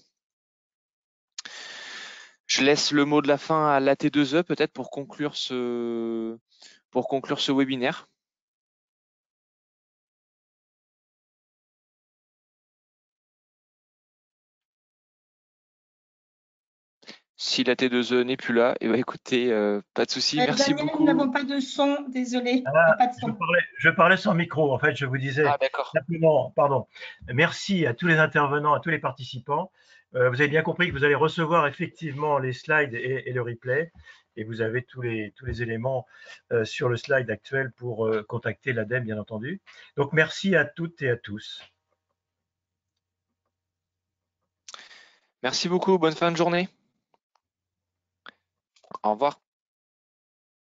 Je laisse le mot de la fin à l'AT2E peut-être pour conclure ce webinaire. Si la T2E n'est plus là, eh ben, écoutez, pas de souci. Merci Daniel, beaucoup. nous n'avons pas de son, désolé. Il n'y a pas de son. Je parlais sans micro, en fait, je vous disais simplement, pardon, merci à tous les intervenants, à tous les participants. Vous avez bien compris que vous allez recevoir effectivement les slides et le replay, et vous avez tous les éléments sur le slide actuel pour contacter l'ADEME, bien entendu. Donc, merci à toutes et à tous. Merci beaucoup, bonne fin de journée. Au revoir.